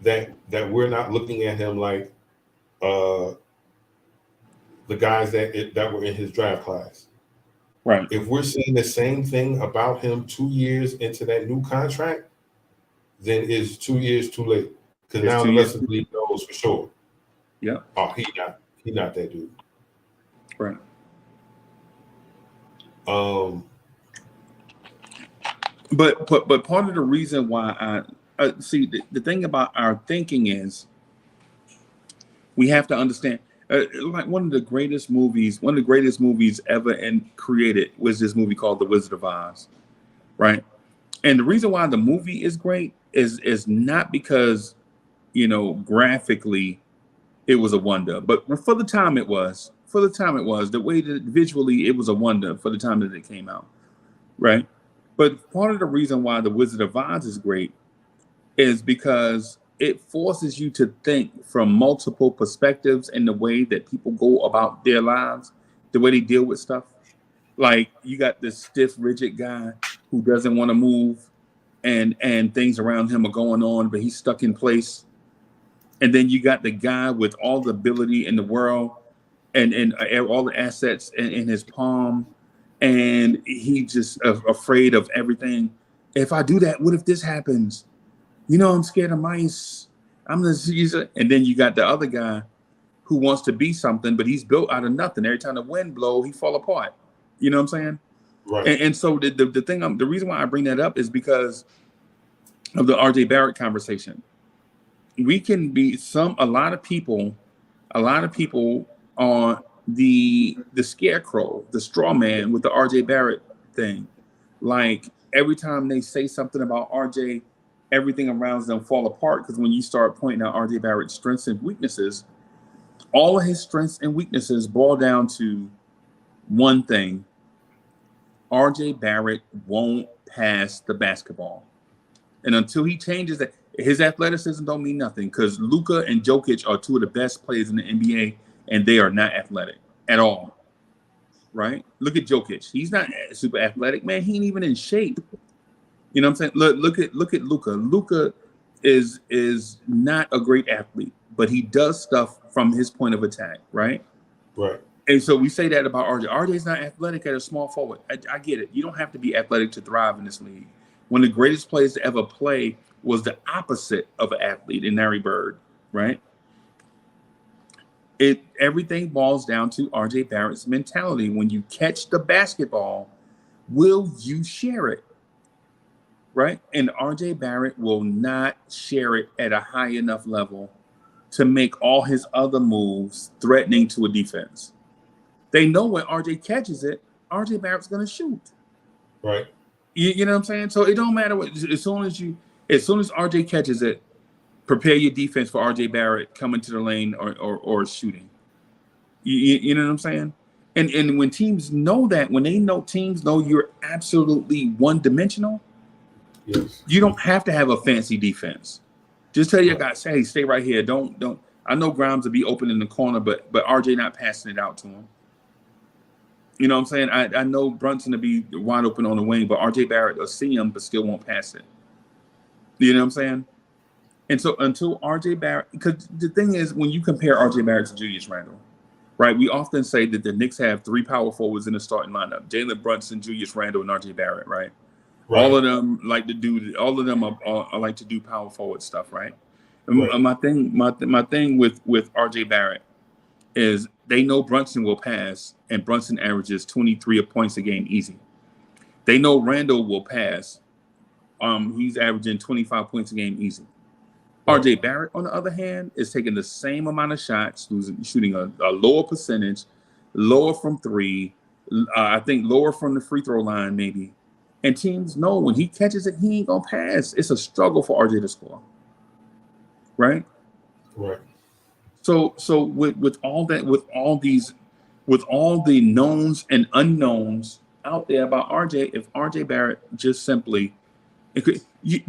that we're not looking at him like the guys that were in his draft class. Right. If we're saying the same thing about him 2 years into that new contract, then it's 2 years too late. Because now the rest of the league knows for sure. Yeah. Oh, he not that dude. Right. But part of the reason why I see the thing about our thinking is we have to understand. Like one of the greatest movies ever and created was this movie called The Wizard of Oz, right? And the reason why the movie is great is not because graphically it was a wonder, but for the time it was the way that visually it was a wonder for the time that it came out, right? But part of the reason why The Wizard of Oz is great is because it forces you to think from multiple perspectives in the way that people go about their lives, the way they deal with stuff. Like you got this stiff, rigid guy who doesn't want to move and things around him are going on, but he's stuck in place. And then you got the guy with all the ability in the world and all the assets in his palm. And he just afraid of everything. If I do that, what if this happens? I'm scared of mice. I'm the and then you got the other guy who wants to be something, but he's built out of nothing. Every time the wind blows, he fall apart. You know what I'm saying? Right. And so the reason why I bring that up is because of the RJ Barrett conversation. We can be a lot of people are the scarecrow, the straw man with the RJ Barrett thing. Like every time they say something about RJ, everything around them fall apart because when you start pointing out RJ Barrett's strengths and weaknesses, all of his strengths and weaknesses boil down to one thing. RJ Barrett won't pass the basketball. And until he changes that, his athleticism don't mean nothing because Luka and Jokic are two of the best players in the NBA and they are not athletic at all. right? Look at Jokic. He's not super athletic, man. He ain't even in shape. You know what I'm saying? Look at Luka. Luka is not a great athlete, but he does stuff from his point of attack, right? Right. And so we say that about RJ. RJ's not athletic at a small forward. I get it. You don't have to be athletic to thrive in this league. One of the greatest players to ever play was the opposite of an athlete in Larry Bird, right? Everything boils down to RJ Barrett's mentality. When you catch the basketball, will you share it? Right? And RJ Barrett will not share it at a high enough level to make all his other moves threatening to a defense. They know when RJ catches it, RJ Barrett's going to shoot. Right. You know what I'm saying? So it don't matter what. As soon as RJ catches it, prepare your defense for RJ Barrett coming to the lane or shooting. You know what I'm saying? And when teams know that, teams know you're absolutely one-dimensional, yes, you don't have to have a fancy defense. Just tell your guys, hey, stay right here. Don't. I know Grimes will be open in the corner, but RJ not passing it out to him. You know what I'm saying? I know Brunson will be wide open on the wing, but RJ Barrett will see him, but still won't pass it. You know what I'm saying? And so until RJ Barrett, because the thing is, when you compare RJ Barrett to Julius Randle, right? We often say that the Knicks have 3 power forwards in the starting lineup: Jalen Brunson, Julius Randle, and RJ Barrett, right? All of them like to do. All of them are like to do power forward stuff, right? And my thing with RJ Barrett is they know Brunson will pass, and Brunson averages 23 points a game easy. They know Randle will pass. He's averaging 25 points a game easy. RJ Barrett, on the other hand, is taking the same amount of shots, shooting a lower percentage, lower from 3, I think lower from the free throw line maybe. And teams know when he catches it, he ain't gonna pass. It's a struggle for RJ to score, right? Right. So with all that, with all the knowns and unknowns out there about RJ, if RJ Barrett just simply,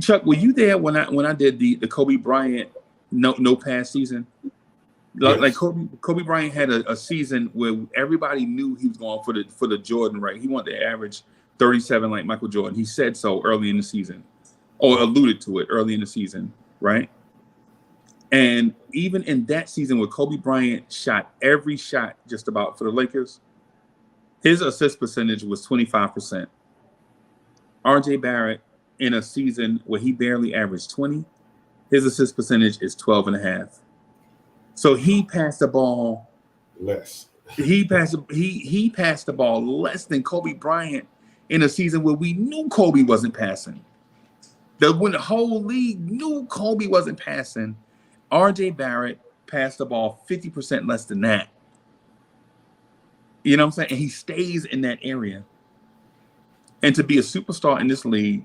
Chuck, were you there when I did the Kobe Bryant no pass season? Like Kobe Bryant had a season where everybody knew he was going for the Jordan, right? He wanted to average 37 like Michael Jordan. He said so early in the season, or alluded to it early in the season, right? And even in that season where Kobe Bryant shot every shot just about for the Lakers, his assist percentage was 25%. RJ Barrett, in a season where he barely averaged 20, his assist percentage is 12.5. So he passed the ball less. He passed the ball less than Kobe Bryant in a season where we knew Kobe wasn't passing. When the whole league knew Kobe wasn't passing, RJ Barrett passed the ball 50% less than that. You know what I'm saying? And he stays in that area. And to be a superstar in this league,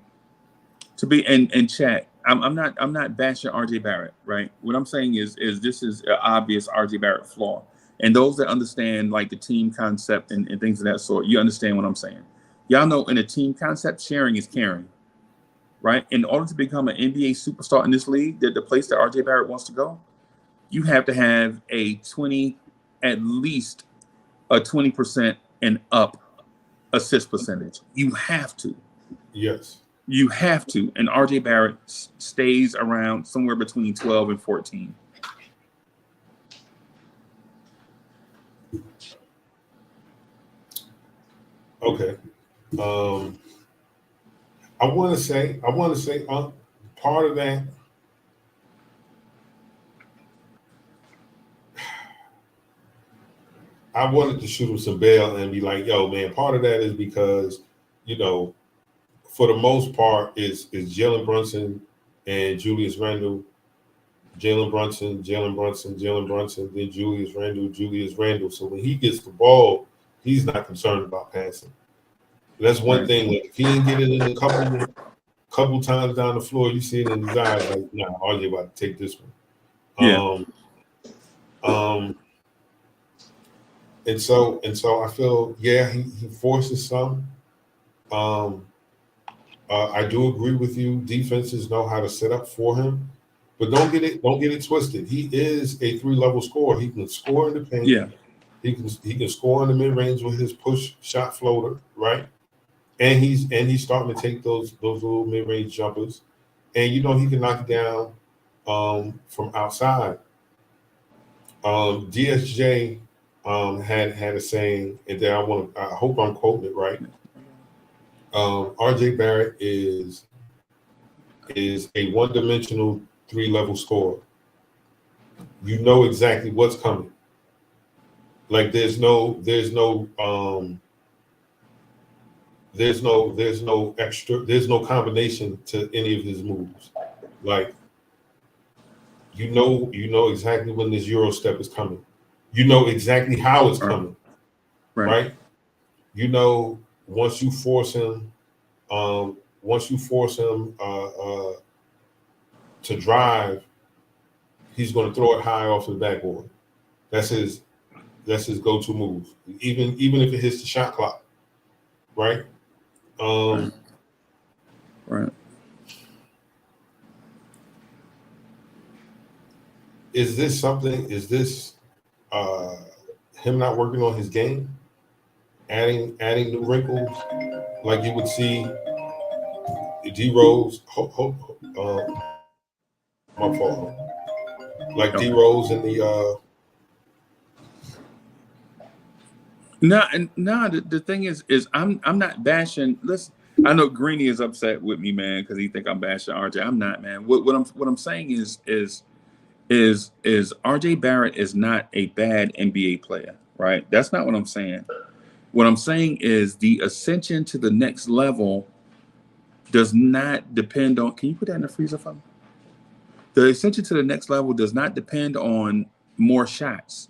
to be in chat, I'm not bashing RJ Barrett, right? What I'm saying is this is an obvious RJ Barrett flaw. And those that understand like the team concept and things of that sort, you understand what I'm saying. Y'all know in a team concept, sharing is caring, right? In order to become an NBA superstar in this league, the place that RJ Barrett wants to go, you have to have at least a 20% and up assist percentage. You have to. Yes. You have to. And RJ Barrett stays around somewhere between 12 and 14. Okay. I want to say, part of that, I wanted to shoot him some bail and be like, yo, man, part of that is because, for the most part, is Jalen Brunson and Julius Randle, Jalen Brunson, then Julius Randle. So when he gets the ball, he's not concerned about passing. That's one thing. Like, if he didn't get it in a couple times down the floor, you see it in his eyes, like, nah, RJ about to take this one. And so I feel, he forces some. I do agree with you. Defenses know how to set up for him, but don't get it twisted. He is a 3-level scorer. He can score in the paint. Yeah. He can score in the mid range with his push shot floater, right? And he's starting to take those little mid range jumpers, and he can knock it down from outside. DSJ had a saying, and then I hope I'm quoting it right. RJ Barrett is a one-dimensional 3-level scorer. You know exactly what's coming. Like there's no combination to any of his moves. Like you know exactly when this Euro step is coming. You know exactly how it's coming. Right? You know once you force him to drive, he's going to throw it high off the backboard. That's his go-to move. Even if it hits the shot clock. Right? Right. Is this him not working on his game? Adding new wrinkles like you would see D Rose my fault. Like D Rose in the No, the thing is I'm not bashing. Listen, I know Greeny is upset with me, man, because he think I'm bashing RJ. I'm not, man. What I'm saying is RJ Barrett is not a bad NBA player, right? That's not what I'm saying. What I'm saying is the ascension to the next level does not depend on. Can you put that in the freezer for me? The ascension to the next level does not depend on more shots.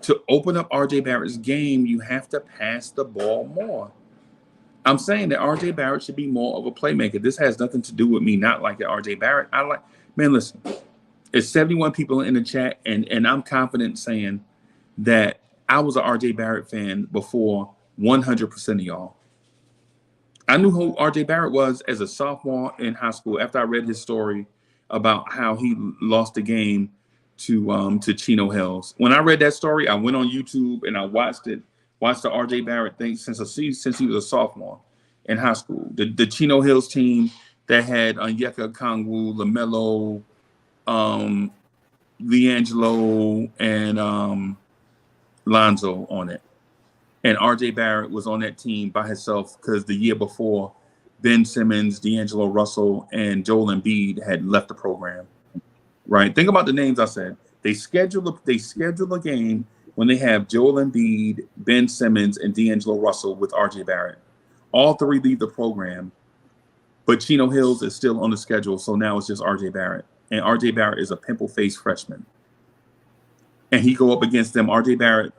To open up RJ Barrett's game, you have to pass the ball more. I'm saying that RJ Barrett should be more of a playmaker. This has nothing to do with me not liking RJ Barrett. Man, listen, it's 71 people in the chat, and I'm confident saying that I was an RJ Barrett fan before 100% of y'all. I knew who RJ Barrett was as a sophomore in high school after I read his story about how he lost the game to Chino Hills. When I read that story, I went on YouTube and I watched the RJ Barrett thing since he was a sophomore in high school. The Chino Hills team that had Onyeka Okongwu, LaMelo, LiAngelo, and Lonzo on it. And RJ Barrett was on that team by himself because the year before, Ben Simmons, D'Angelo Russell, and Joel Embiid had left the program. Right? Think about the names I said. They schedule a game when they have Joel Embiid, Ben Simmons, and D'Angelo Russell with RJ Barrett. All three leave the program, but Chino Hills is still on the schedule, so now it's just RJ Barrett. And RJ Barrett is a pimple-faced freshman. And he go up against them. RJ Barrett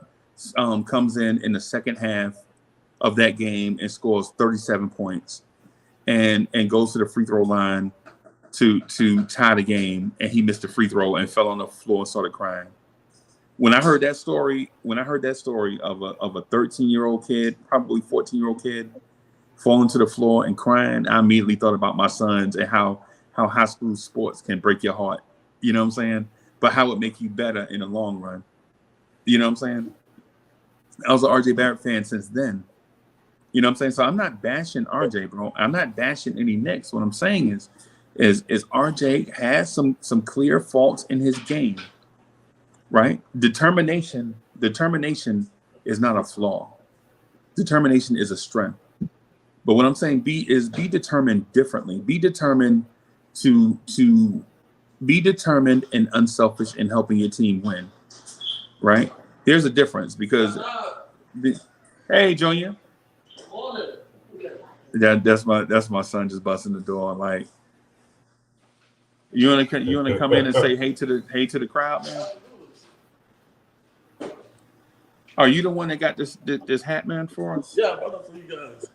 comes in the second half of that game and scores 37 points and goes to the free throw line to tie the game, and he missed the free throw and fell on the floor and started crying. When I heard that story of a 13-year-old kid, probably 14-year-old kid, falling to the floor and crying, I immediately thought about my sons and how high school sports can break your heart. You know what I'm saying? But how it make you better in the long run. You know what I'm saying? I was an RJ Barrett fan since then. You know what I'm saying? So I'm not bashing RJ, bro. I'm not bashing any Knicks. What I'm saying is RJ has some clear faults in his game, right? Determination is not a flaw. Determination is a strength. But what I'm saying be determined differently. Be determined to be determined and unselfish in helping your team win, right? There's a difference because, hey, Junior, that's my son just busting the door. Like, you wanna come in and say hey to the crowd, man? Are you the one that got this hat, man, for us? Yeah, what up for you guys?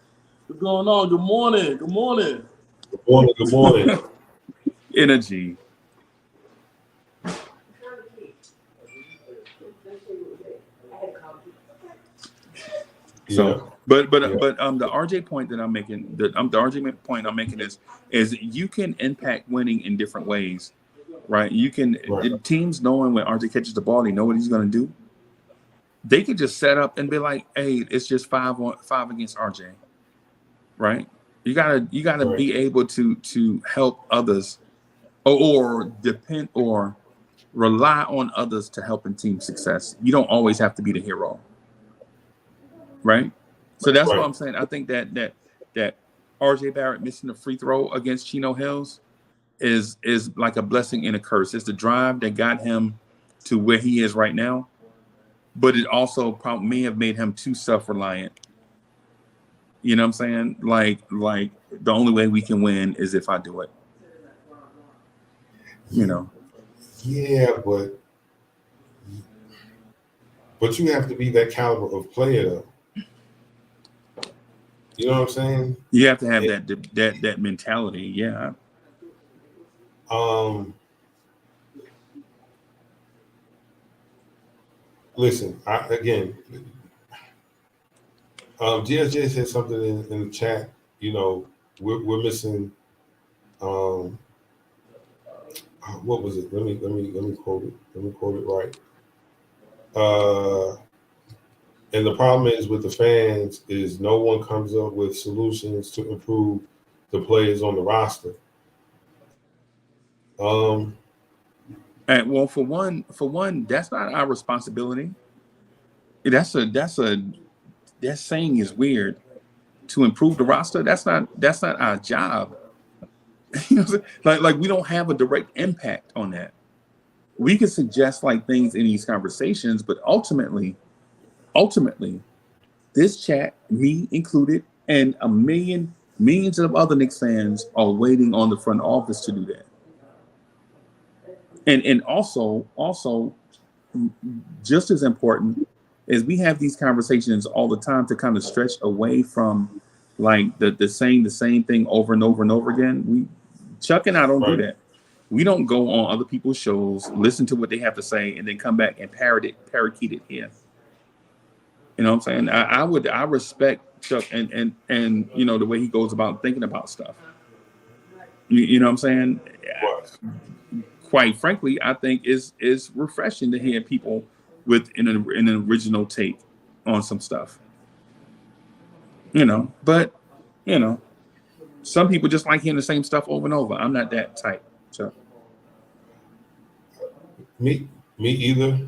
What's going on? Good morning. Good morning. Good morning. Energy. So, but the RJ point that I'm making, the RJ point I'm making is you can impact winning in different ways, right? You can the teams knowing when RJ catches the ball, they know what he's going to do. they could just set up and be like, "Hey, it's just 5 against RJ," right? You gotta Right. be able to help others, or depend or rely on others to help in team success. You don't always have to be the hero, right? So that's what Right. I'm saying. I think that RJ Barrett missing the free throw against Chino Hills is like a blessing and a curse. It's the drive that got him to where he is right now, but it also probably may have made him too self-reliant. You know what I'm saying? Like the only way we can win is if I do it. You know. Yeah, but you have to be that caliber of player, though. You know what I'm saying? You have to have that mentality. Yeah. Listen, GSJ said something in the chat. You know, we're missing. What was it? Let me quote it. Let me quote it right. And the problem is with the fans is no one comes up with solutions to improve the players on the roster. And well, for one, that's not our responsibility. That saying is weird. To improve the roster, that's not our job. You know what I'm saying? Like we don't have a direct impact on that. We can suggest like things in these conversations, but ultimately, this chat, me included, and millions of other Knicks fans are waiting on the front office to do that. And also just as important is we have these conversations all the time to kind of stretch away from like the saying the same thing over and over and over again. Chuck and I don't do that. We don't go on other people's shows, listen to what they have to say, and then come back and parakeet it here. You know what I'm saying? I respect Chuck and you know the way he goes about thinking about stuff. You know what I'm saying? Quite frankly, I think is refreshing to hear people with an original take on some stuff. You know, but you know, some people just like hearing the same stuff over and over. I'm not that type. So me either.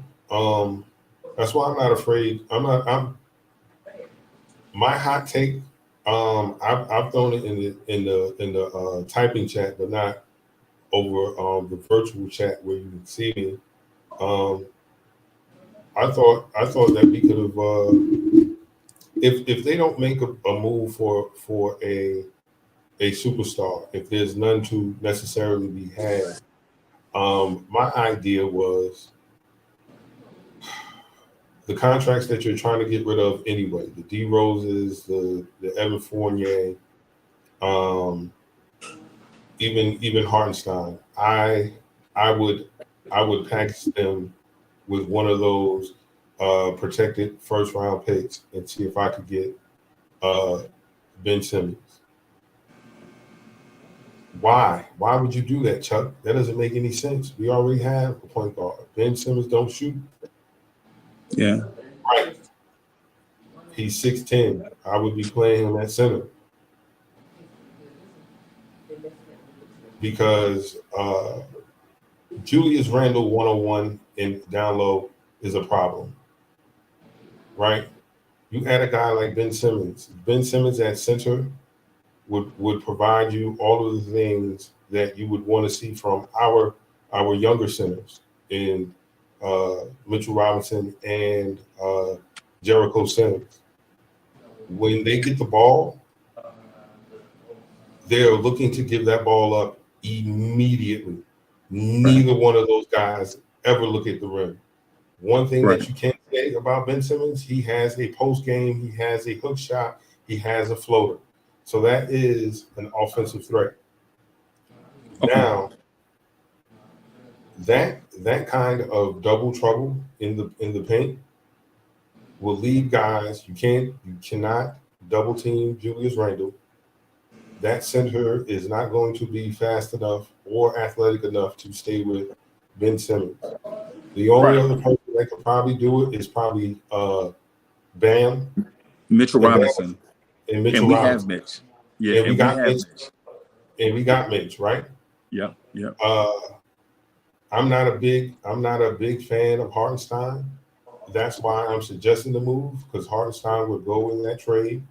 That's why I'm not afraid. My hot take. I've thrown it in the typing chat, but not over the virtual chat where you can see me. I thought that we could have if they don't make a move for a superstar, if there's none to necessarily be had. My idea was the contracts that you're trying to get rid of anyway, the D Roses, the Evan Fournier, even Hartenstein. I would package them with one of those protected first round picks and see if I could get Ben Simmons. Why would you do that, Chuck? That doesn't make any sense. We already have a point guard. Ben Simmons don't shoot. Yeah. Right. He's 6'10". I would be playing him at center. Because Julius Randle 101 and down low is a problem. Right? You add a guy like Ben Simmons. Ben Simmons at center would provide you all of the things that you would want to see from our younger centers in Mitchell Robinson and Jericho Sims. When they get the ball, they're looking to give that ball up immediately. Neither one of those guys ever look at the rim. One thing that you can't say about Ben Simmons, he has a post game, he has a hook shot, he has a floater. So that is an offensive threat. Okay. Now, that kind of double trouble in the paint will lead guys. You cannot double team Julius Randle. That center is not going to be fast enough or athletic enough to stay with Ben Simmons. The only other person that could probably do it is probably Bam Mitchell and Robinson. and Mitchell And we Robinson. have Mitch. Yeah, And we got Mitch. Mitch. And we got Mitch, right? Yep. I'm not a big fan of Hartenstein. That's why I'm suggesting the move, because Hartenstein would go in that trade.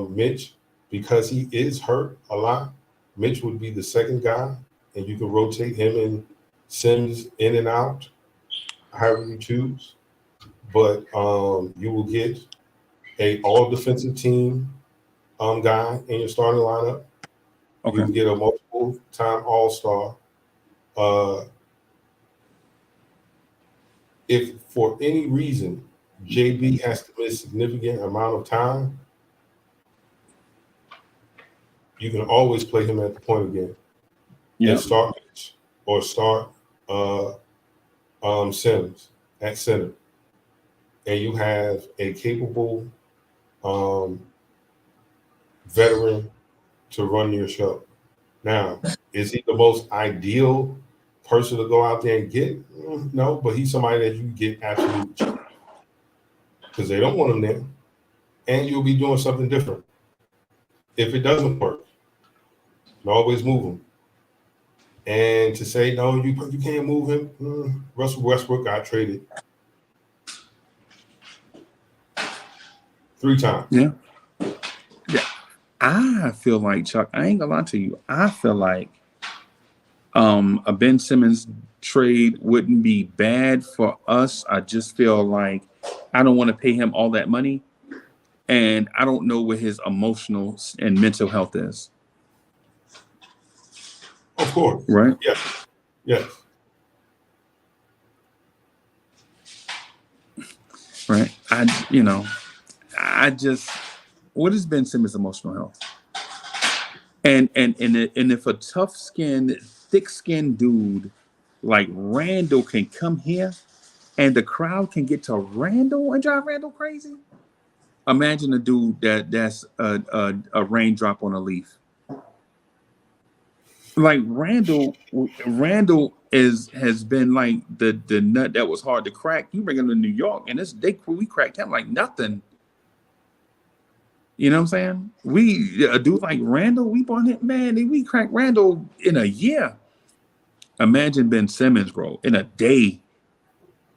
Mitch, because he is hurt a lot, Mitch would be the second guy, and you can rotate him and Sims in and out, however you choose. But you will get a all defensive team guy in your starting lineup. Okay. You can get a multiple time all-star. If for any reason JB has to miss a significant amount of time, you can always play him at the point again. Yeah. And start Mitch or start Sims at center. And you have a capable veteran to run your show. Now, is he the most ideal person to go out there and get? No, but he's somebody that you get absolutely cheap because they don't want him there, and you'll be doing something different. If it doesn't work, you always move him. And to say no, you can't move him. Russell Westbrook got traded 3 times. Yeah. I feel like, Chuck, I ain't gonna lie to you. I feel like a Ben Simmons trade wouldn't be bad for us. I just feel like I don't want to pay him all that money, and I don't know what his emotional and mental health is. Of course. Right? Yes. Right. What is Ben Simmons' emotional health? And if a tough-skinned, thick-skinned dude like Randall can come here and the crowd can get to Randall and drive Randall crazy, imagine a dude that's a raindrop on a leaf. Like Randall has been like the nut that was hard to crack. You bring him to New York, and we cracked him like nothing. You know what I'm saying? A dude like Randall, we bought him, man. We cracked Randall in a year. Imagine Ben Simmons, bro, in a day.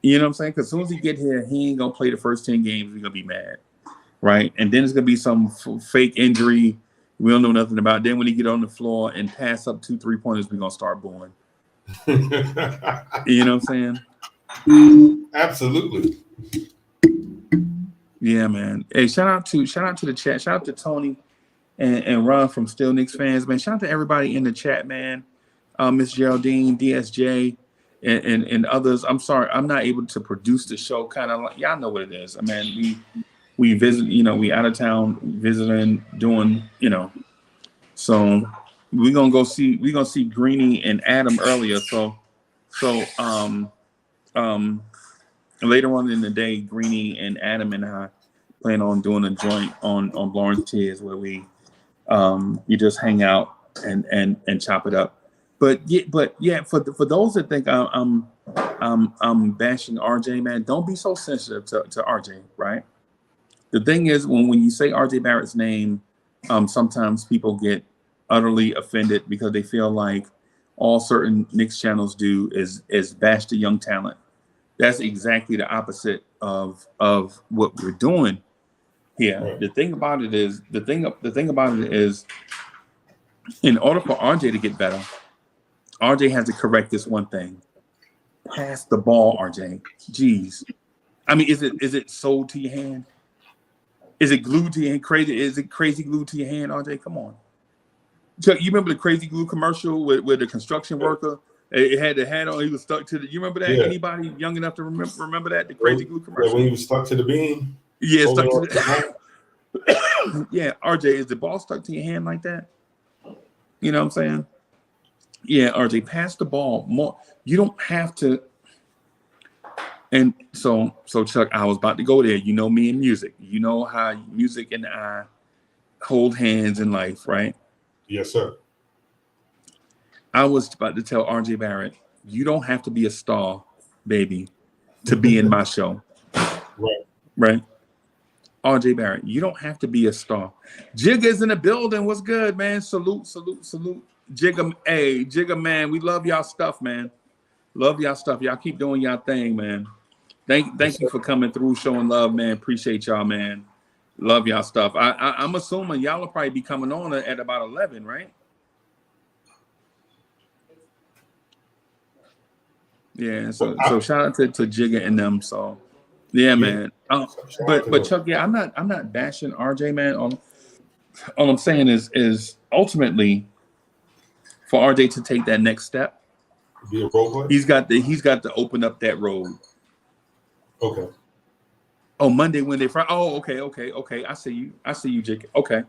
You know what I'm saying? Because as soon as he get here, he ain't gonna play the first 10 games. We're gonna be mad, right? And then it's gonna be some fake injury we don't know nothing about. Then when he get on the floor and pass up 2 3-pointers, we're gonna start booing. You know what I'm saying? Absolutely. Yeah, man. Hey, shout out to the chat. Shout out to Tony and Ron from Still Knicks fans, man. Shout out to everybody in the chat, man. Miss Geraldine, DSJ, and others. I'm sorry, I'm not able to produce the show. Kind of like y'all know what it is. I mean, we visit, we out of town visiting, doing, So we're gonna see Greenie and Adam earlier. So later on in the day, Greenie and Adam and I plan on doing a joint on Blorange Tears where we you just hang out and chop it up. But yeah, for those that think I'm bashing RJ, man, don't be so sensitive to RJ, right? The thing is, when you say RJ Barrett's name, sometimes people get utterly offended because they feel like all certain Knicks channels do is bash the young talent. That's exactly the opposite of what we're doing here. Right. The thing about it is, in order for RJ to get better, RJ has to correct this one thing: pass the ball, RJ. Jeez, I mean, is it sold to your hand? Is it glued to your hand? Is it crazy glued to your hand, RJ? Come on, Chuck. You remember the crazy glue commercial with the construction worker? It had the hat on. He was stuck to the. You remember that? Yeah. Anybody young enough to remember that? The crazy glue commercial. Yeah, when he was stuck to the beam. Yeah, stuck to the. Yeah, RJ, is the ball stuck to your hand like that? You know what I'm saying? Yeah, RJ, pass the ball more. You don't have to. And so Chuck, I was about to go there. You know me and music. You know how music and I hold hands in life, right? Yes, sir. I was about to tell RJ Barrett, you don't have to be a star, baby, to be in my show. Right. Right. RJ Barrett, you don't have to be a star. Jigga's in the building. What's good, man? Salute. Jigga, hey, Jigga, man. We love y'all stuff, man. Love y'all stuff. Y'all keep doing y'all thing, man. Thank you for coming through, showing love, man. Appreciate y'all, man. Love y'all stuff. I'm assuming y'all will probably be coming on at about 11, right? Yeah. So shout out to Jigga and them. So yeah, man. But Chuck, yeah, I'm not bashing RJ, man. All I'm saying is ultimately for RJ to take that next step, be a role player? he's got to open up that road. Okay. Oh, Monday, Wednesday, Friday. Oh, okay. I see you, Jake. Okay.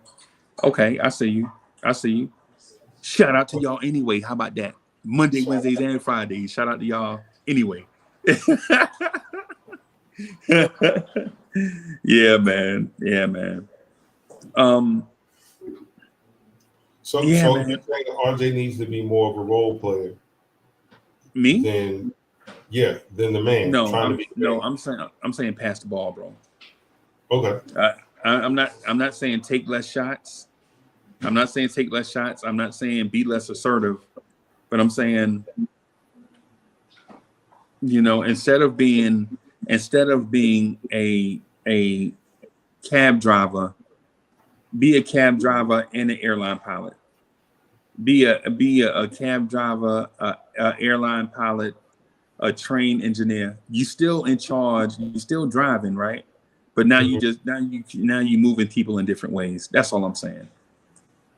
I see you. Shout out to y'all anyway. How about that? Monday, Wednesdays, and Fridays. Shout out to y'all anyway. Yeah, man. So yeah, you're man. saying that RJ needs to be more of a role player Me? than the man. I'm saying pass the ball, bro. Okay. I'm not saying take less shots. I'm not saying take less shots. I'm not saying be less assertive, but I'm saying, instead of being a cab driver, be a cab driver and an airline pilot. Be a cab driver, a airline pilot, a train engineer. You still in charge. You still driving, right? But now you moving people in different ways. That's all I'm saying.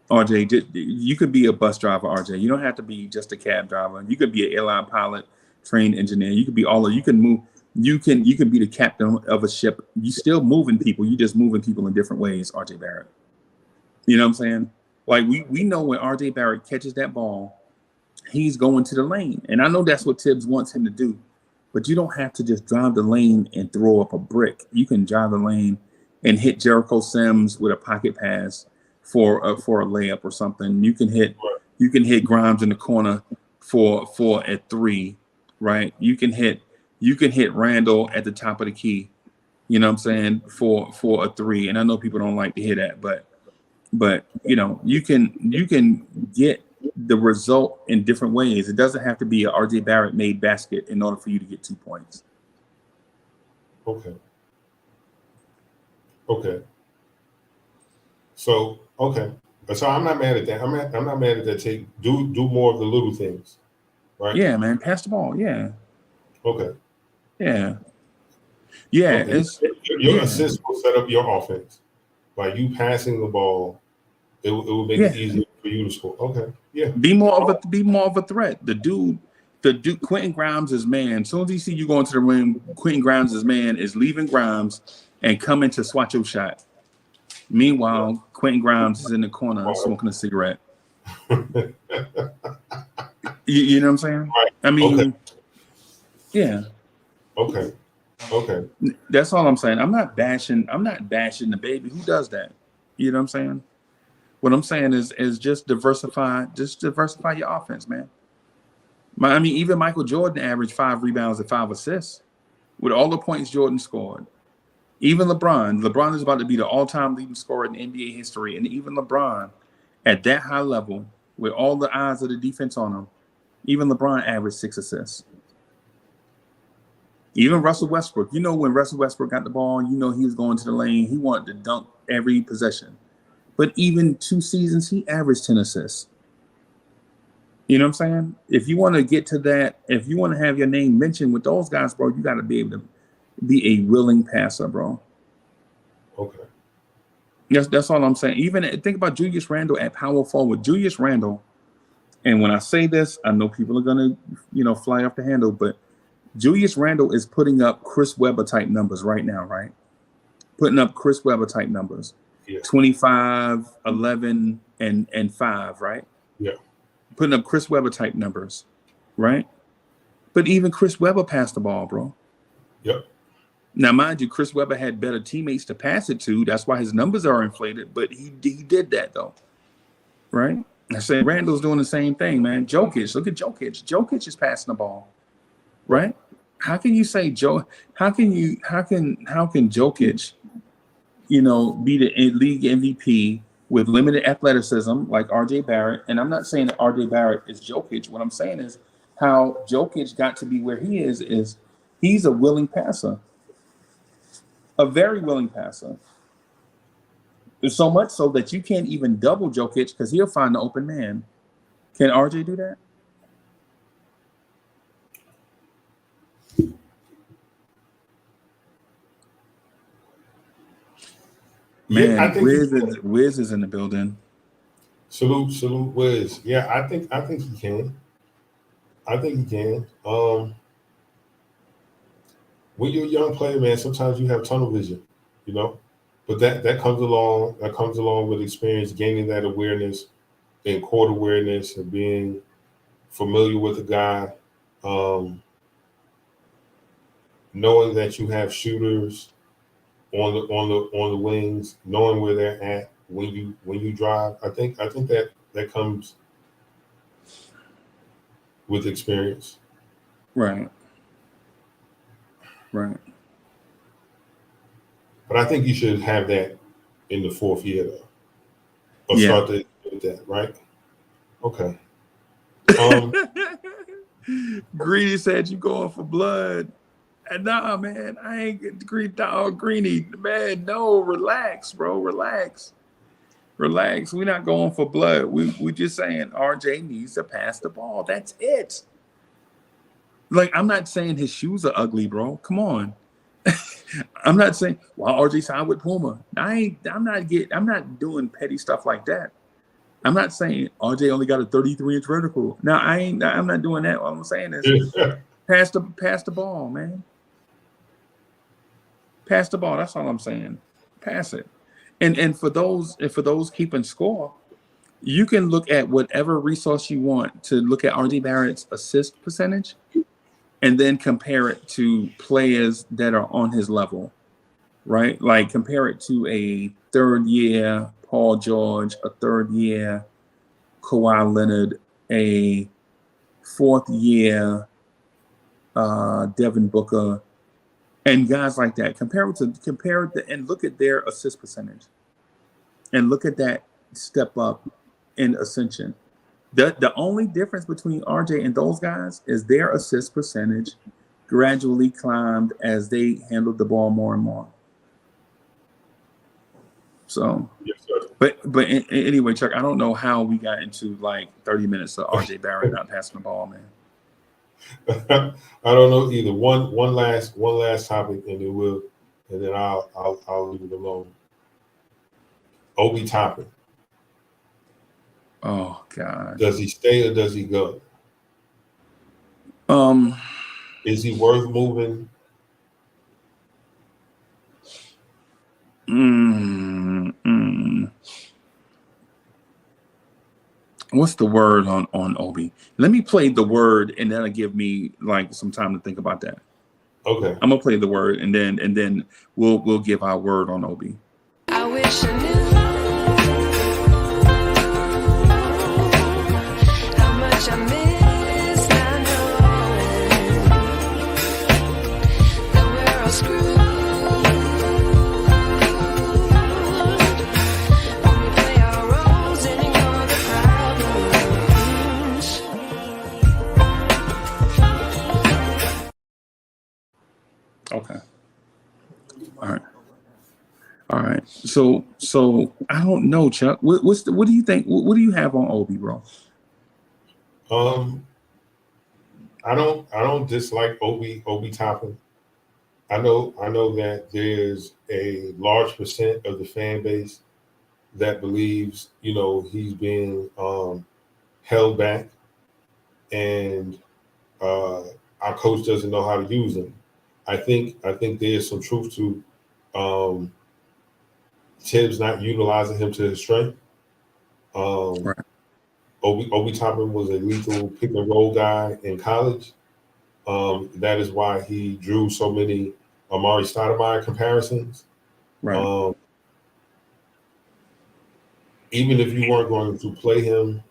RJ, you could be a bus driver, RJ. You don't have to be just a cab driver. You could be an airline pilot, train engineer. You could be you can move. You can be the captain of a ship. You still moving people. You just moving people in different ways, RJ Barrett. You know what I'm saying? Like we know when RJ Barrett catches that ball, he's going to the lane. And I know that's what Tibbs wants him to do. But you don't have to just drive the lane and throw up a brick. You can drive the lane and hit Jericho Sims with a pocket pass for a layup or something. You can hit Grimes in the corner for a three, right? You can hit Randall at the top of the key. You know what I'm saying? For a three. And I know people don't like to hear that, but you can get the result in different ways. It doesn't have to be a RJ Barrett made basket in order for you to get 2 points. Okay. So I'm not mad at that. I'm not mad at that. Do more of the little things, right? Yeah, man. Pass the ball. Yeah. Okay. Yeah. Okay. Your assist will set up your offense. By you passing the ball, it will make it easier for you to score. Okay. Yeah. Be more of a threat. The dude, Quentin Grimes' man. As soon as he see you going to the ring, Quentin Grimes' man is leaving Grimes and coming to swat your shot. Meanwhile, Quentin Grimes is in the corner smoking a cigarette. you know what I'm saying? Right. I mean, yeah. Okay. That's all I'm saying. I'm not bashing the baby. Who does that? You know what I'm saying? What I'm saying is just diversify your offense, man. Even Michael Jordan averaged 5 rebounds and 5 assists with all the points Jordan scored. Even LeBron is about to be the all-time leading scorer in NBA history. And even LeBron, at that high level, with all the eyes of the defense on him, even LeBron averaged 6 assists. Even Russell Westbrook, when Russell Westbrook got the ball, he was going to the lane. He wanted to dunk every possession. But even 2 seasons, he averaged 10 assists. You know what I'm saying? If you want to get to that, if you want to have your name mentioned with those guys, bro, you got to be able to be a willing passer, bro. Okay. That's all I'm saying. Even think about Julius Randle at power forward. Julius Randle, and when I say this, I know people are gonna, fly off the handle, but Julius Randle is putting up Chris Webber type numbers right now, right? Putting up Chris Webber type numbers. Yeah. 25, 11, and 5, right? Yeah. Putting up Chris Webber type numbers, right? But even Chris Webber passed the ball, bro. Yep. Now, mind you, Chris Webber had better teammates to pass it to. That's why his numbers are inflated. But he did that, though. Right? I say Randall's doing the same thing, man. Jokic, look at Jokic. Jokic is passing the ball. Right? how can you say Joe? How can Jokic, be the league MVP with limited athleticism like RJ Barrett? And I'm not saying that RJ Barrett is Jokic. What I'm saying is how Jokic got to be where he is he's a willing passer, a very willing passer. There's so much so that you can't even double Jokic because he'll find the open man. Can RJ do that? Man, Yeah, I think Wiz is in the building. Salute, Wiz. Yeah, I think he can. I think he can. When you're a young player, man, sometimes you have tunnel vision, but that comes along with experience, gaining that awareness and court awareness and being familiar with the guy, knowing that you have shooters on the wings, knowing where they're at when you drive. I think that comes with experience. Right. But I think you should have that in the fourth year, though. Or start with that, right? Okay. Greedy said you going for blood. Nah, man, I ain't get Greeny. Man, no, relax, bro. Relax. We're not going for blood. We just saying RJ needs to pass the ball. That's it. Like, I'm not saying his shoes are ugly, bro. Come on. I'm not saying RJ signed with Puma. I'm not doing petty stuff like that. I'm not saying RJ only got a 33-inch vertical. No, I'm not doing that. All I'm saying is pass the ball, man. Pass the ball. That's all I'm saying. Pass it. And for those keeping score, you can look at whatever resource you want to look at RJ Barrett's assist percentage and then compare it to players that are on his level, right? Like compare it to a third year Paul George, a third year Kawhi Leonard, a fourth year Devin Booker, and guys like that. Compare it and look at their assist percentage, and look at that step up in ascension. The only difference between RJ and those guys is their assist percentage gradually climbed as they handled the ball more and more. So, yes, but anyway, Chuck, I don't know how we got into like 30 minutes of RJ Barrett not passing the ball, man. I don't know either. One last topic, and then I'll leave it alone. Obi Toppin. Oh God. Does he stay or does he go? Is he worth moving? What's the word on Obi? Let me play the word, and that'll give me like some time to think about that. Okay. I'm gonna play the word, and then we'll give our word on Obi. I wish I knew how much I miss. I know that we're all screwed. When we play our roles and ignore the problems. Okay. All right. So I don't know, Chuck. What do you think? What do you have on Obi, bro? I don't dislike Obi Toppin. I know that there's a large percent of the fan base that believes, he's being held back, and our coach doesn't know how to use him. I think there's some truth to Tibbs not utilizing him to his strength. Right. Obi Toppin was a lethal pick and roll guy in college. That is why he drew so many Amari Stoudemire comparisons. Right. Even if you weren't going to play him,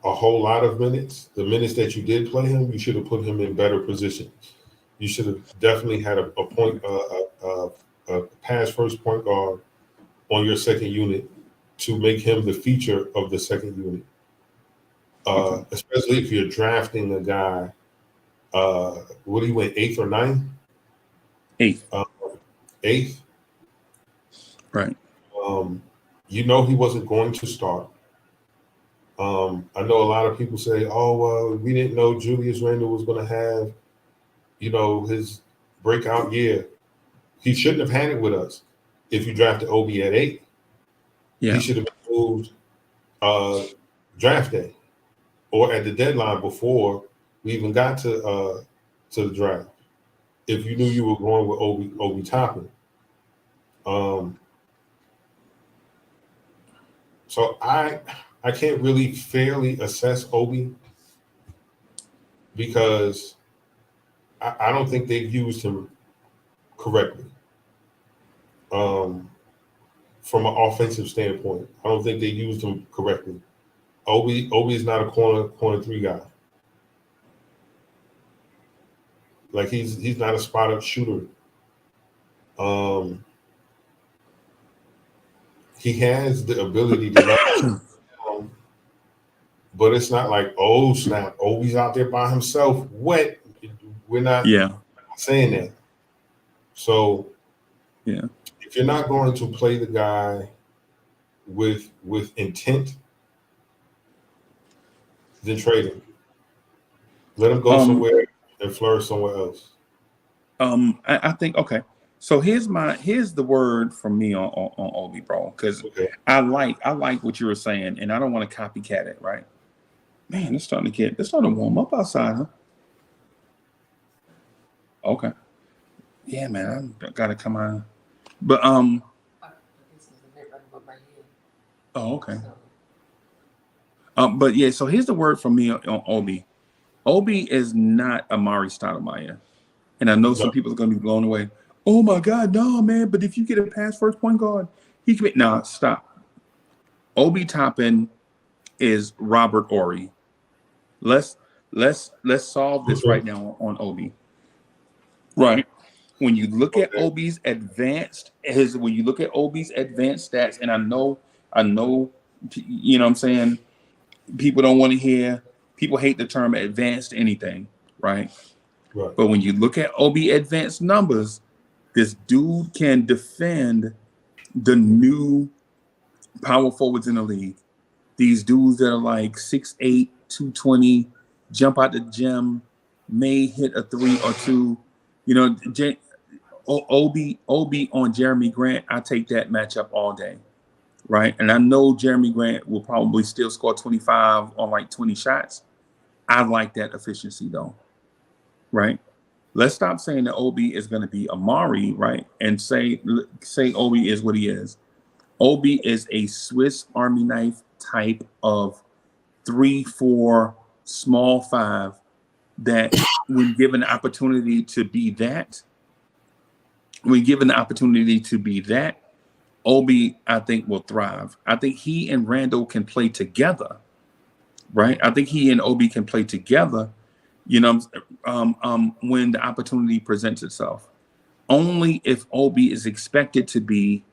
a whole lot of minutes. The minutes that you did play him, you should have put him in better positions. You should have definitely had a pass first point guard on your second unit to make him the feature of the second unit. Especially if you're drafting a guy. What do you went 8th or 9th? 8th. 8th. Right. You know he wasn't going to start. I know a lot of people say, "Oh, well, we didn't know Julius Randle was going to have, his breakout year." He shouldn't have had it with us. If you drafted Obi at 8, yeah, he should have been moved draft day or at the deadline before we even got to the draft. If you knew you were going with Obi Toppin. So I can't really fairly assess Obi because I don't think they've used him correctly. From an offensive standpoint, I don't think they used him correctly. Obi is not a corner 3 guy. Like he's not a spot up shooter. He has the ability to but it's not like, oh snap, Obi's out there by himself. What? We're not saying that. So if you're not going to play the guy with intent, then trade him. Let him go somewhere and flourish somewhere else. I think okay. So here's the word from me on Obi, bro, because I like what you were saying, and I don't want to copycat it, right? Man, it's starting to warm up outside, huh? Okay. Yeah, man, I gotta come on. But oh, okay. But yeah, so here's the word from me on Obi. Obi is not Amari Stoudemire. And I know some people are gonna be blown away. Oh my God, no, man! But if you get a pass first point guard, he can. No, stop. Obi Toppin is Robert Horry. Let's solve this right now on Obi. Right. When you look at Obi's advanced stats, and I know, you know what I'm saying, people don't want to hear. People hate the term advanced anything, right? Right. But when you look at Obi advanced numbers, this dude can defend the new power forwards in the league. These dudes that are like 6'8", 220, jump out the gym, may hit a 3 or 2. You know, Obi on Jeremy Grant, I take that matchup all day, right? And I know Jeremy Grant will probably still score 25 on like 20 shots. I like that efficiency though, right? Let's stop saying that Obi is going to be Amari, right? And say Obi is what he is. Obi is a Swiss Army knife type of 3-4 small 5 that when given the opportunity to be that, Obi, I think, will thrive. I think he and Randall can play together, right? I think he and Obi can play together, you know, when the opportunity presents itself. Only if Obi is expected to be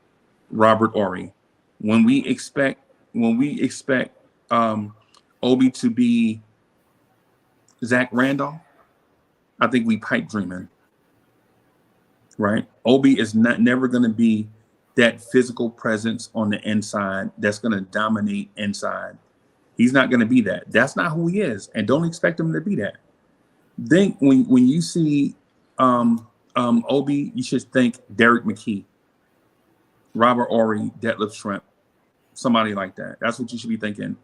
Robert Horry. When we expect Obi to be Zach Randolph, I think we pipe dreaming, right? Obi is never going to be that physical presence on the inside that's going to dominate inside. He's not going to be that. That's not who he is, and don't expect him to be that. Think when you see Obi, you should think Derek McKee, Robert Horry, Detlef Schrempf, somebody like that. That's what you should be thinking.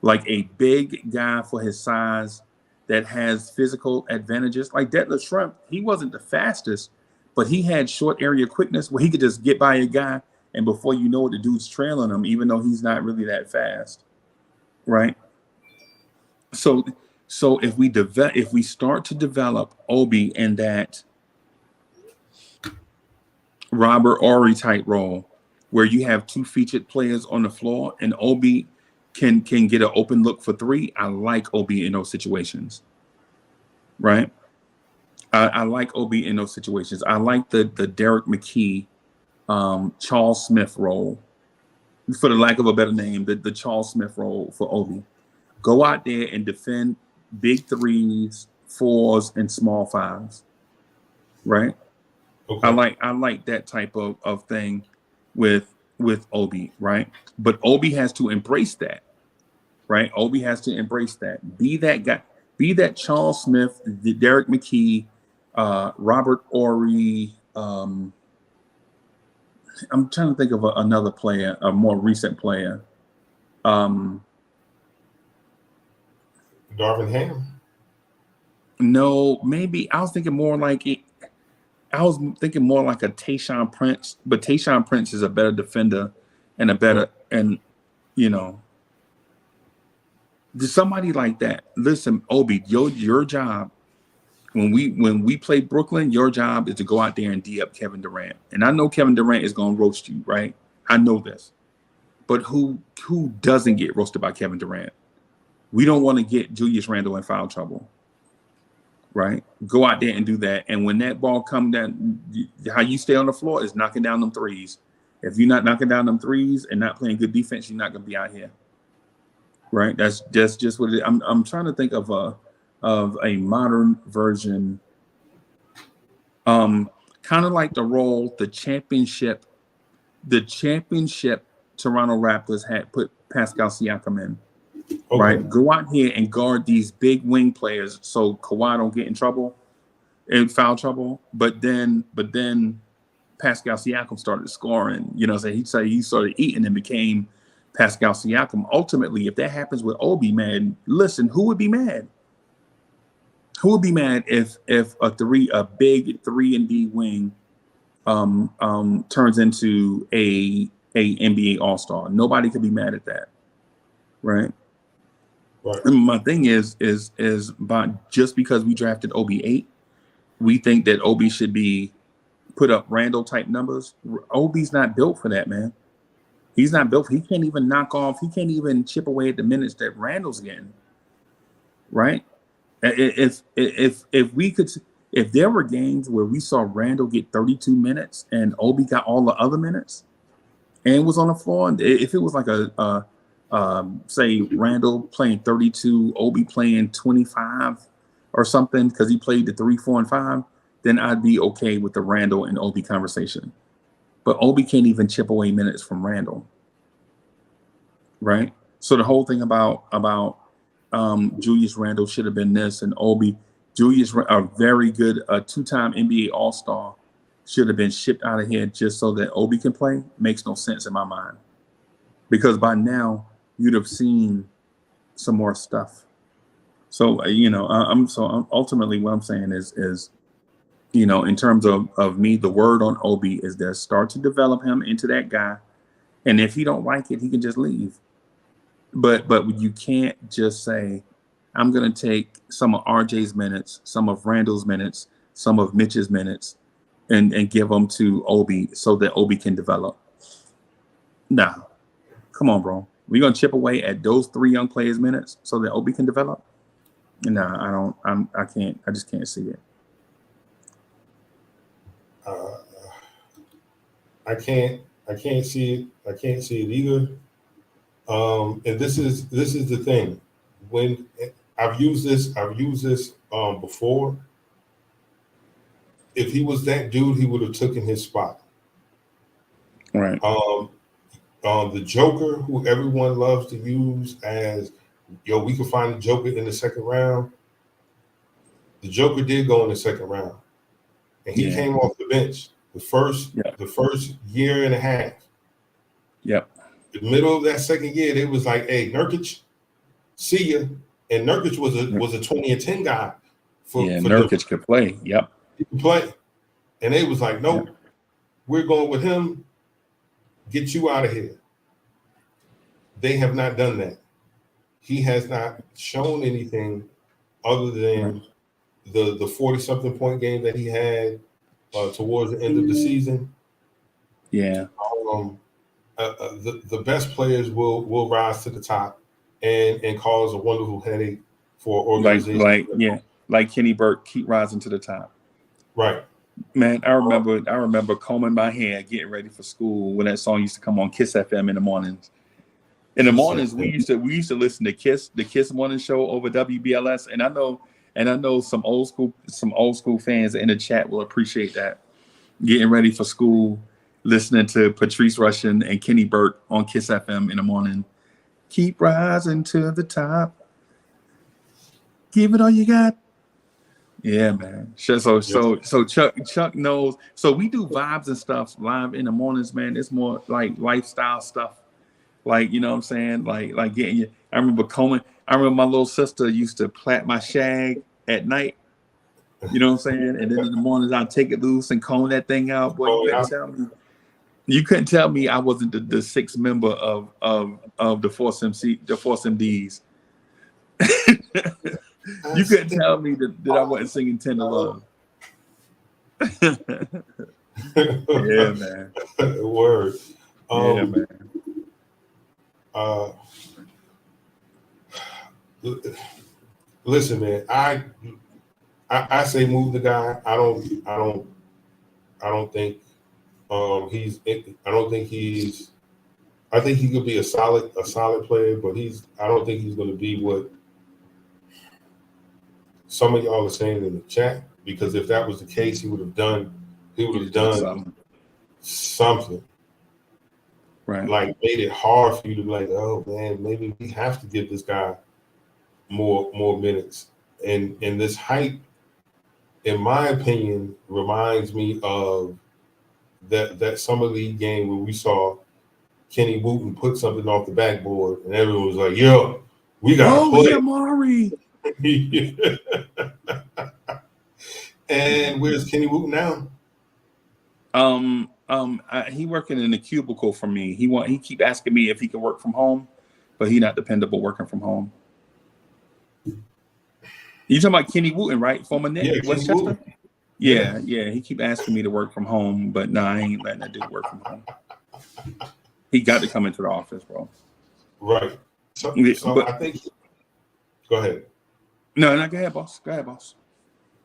Like a big guy for his size that has physical advantages. Like Detlef Schrempf, he wasn't the fastest, but he had short area quickness where he could just get by a guy, and before you know it, the dude's trailing him, even though he's not really that fast, right? So if we start to develop Obi in that Robert Horry type role, where you have 2 featured players on the floor, and Obi can get an open look for three, I like Obi in those situations. Right? I like Obi in those situations. I like the Derek McKee, Charles Smith role, for the lack of a better name, the Charles Smith role for Obi. Go out there and defend big threes, fours, and small fives. Right? Okay. I like that type of thing with Obi, right? But Obi has to embrace that, right? Obi has to embrace that. Be that guy. Be that Charles Smith, Derek McKee, Robert Ory. I'm trying to think of another player, a more recent player. Darvin Ham. No, maybe I was thinking more like a Tayshaun Prince, but Tayshaun Prince is a better defender and a better, and you know, somebody like that. Listen, Obi, your job when we play Brooklyn, your job is to go out there and D up Kevin Durant. And I know Kevin Durant is going to roast you, right? I know this. But who doesn't get roasted by Kevin Durant? We don't want to get Julius Randle in foul trouble, right? Go out there and do that. And when that ball comes down, how you stay on the floor is knocking down them threes. If you're not knocking down them threes and not playing good defense, you're not going to be out here, right? That's just what it is. I'm trying to think of a modern version, kind of like the role the championship Toronto Raptors had put Pascal Siakam in. Okay. Right, go out here and guard these big wing players so Kawhi don't get in foul trouble. But then Pascal Siakam started scoring. You know, so he started eating and became Pascal Siakam. Ultimately, if that happens with Obi, man, listen, who would be mad? Who would be mad if a big 3-and-D wing turns into a NBA All-Star? Nobody could be mad at that, right? Right. My thing is just because we drafted Obi 8, we think that Obi should be put up Randall type numbers. Obi's not built for that, man. He's not built. He can't even knock off. He can't even chip away at the minutes that Randall's getting. Right? If there were games where we saw Randall get 32 minutes and Obi got all the other minutes and was on the floor, if it was like say Randall playing 32, Obi playing 25 or something because he played the 3, 4, and 5, then I'd be okay with the Randall and Obi conversation. But Obi can't even chip away minutes from Randall, right? So the whole thing about Julius Randle should have been this, and Obi, a very good 2-time NBA All-Star, should have been shipped out of here just so that Obi can play, makes no sense in my mind. Because by now, you'd have seen some more stuff. So, ultimately what I'm saying is, in terms of me, the word on Obi is that start to develop him into that guy. And if he don't like it, he can just leave. But you can't just say, I'm going to take some of RJ's minutes, some of Randall's minutes, some of Mitch's minutes, and give them to Obi so that Obi can develop. Nah, come on, bro. We're going to chip away at those 3 young players' minutes so that Obi can develop? Nah, I just can't see it. I can't see it. I can't see it either. And this is the thing. When I've used this before. If he was that dude, he would have taken his spot. Right. The Joker, who everyone loves to use as, we can find the Joker in the second round. The Joker did go in the second round, and he came off the bench the first year and a half. Yep. The middle of that second year, it was like, "Hey, Nurkic, see ya." And Nurkic was a 20 and 10 guy. Nurkic could play. Yep. He could play, and they was like, "Nope, we're going with him. Get you out of here." They have not done that. He has not shown anything other than the 40-something point game that he had towards the end of the season. Yeah. The best players will rise to the top, and cause a wonderful headache for organizations. Like Kenny Burke, keep rising to the top. Right. Man, I remember combing my hair, getting ready for school when that song used to come on Kiss FM in the mornings. In the mornings, we used to listen to the Kiss morning show over WBLS, and I know some old school fans in the chat will appreciate that. Getting ready for school, listening to Patrice Rushen and Kenny Burke on Kiss FM in the morning. Keep rising to the top. Give it all you got. Yeah, man. So Chuck knows. So we do vibes and stuff live in the mornings, man. It's more like lifestyle stuff. Like, you know what I'm saying? Like getting you. I remember my little sister used to plait my shag at night. You know what I'm saying? And then in the mornings I'd take it loose and comb that thing out. Boy, you couldn't tell me I wasn't the sixth member of the Force MDs. You couldn't tell me that I wasn't singing Tender Love. Yeah, man. Word. Yeah, man. Listen, man. I say move the guy. I don't think he's. I don't think he's. I think he could be a solid player, but I don't think he's going to be what some of y'all are saying in the chat. Because if that was the case, he would have done something. Right. Like made it hard for you to be like, oh man, maybe we have to give this guy more minutes. And this hype, in my opinion, reminds me of that summer league game where we saw Kenny Wooten put something off the backboard, and everyone was like, "Yo, we got to play." Amari. And where's Kenny Wooten now? He working in a cubicle for me. He keep asking me if he can work from home, but he not dependable working from home. You talking about Kenny Wooten, right? Former Knicks, Westchester? Yeah. He keep asking me to work from home, but no, I ain't letting that dude work from home. He got to come into the office, bro. Right. So I think. Go ahead. No, go ahead, boss.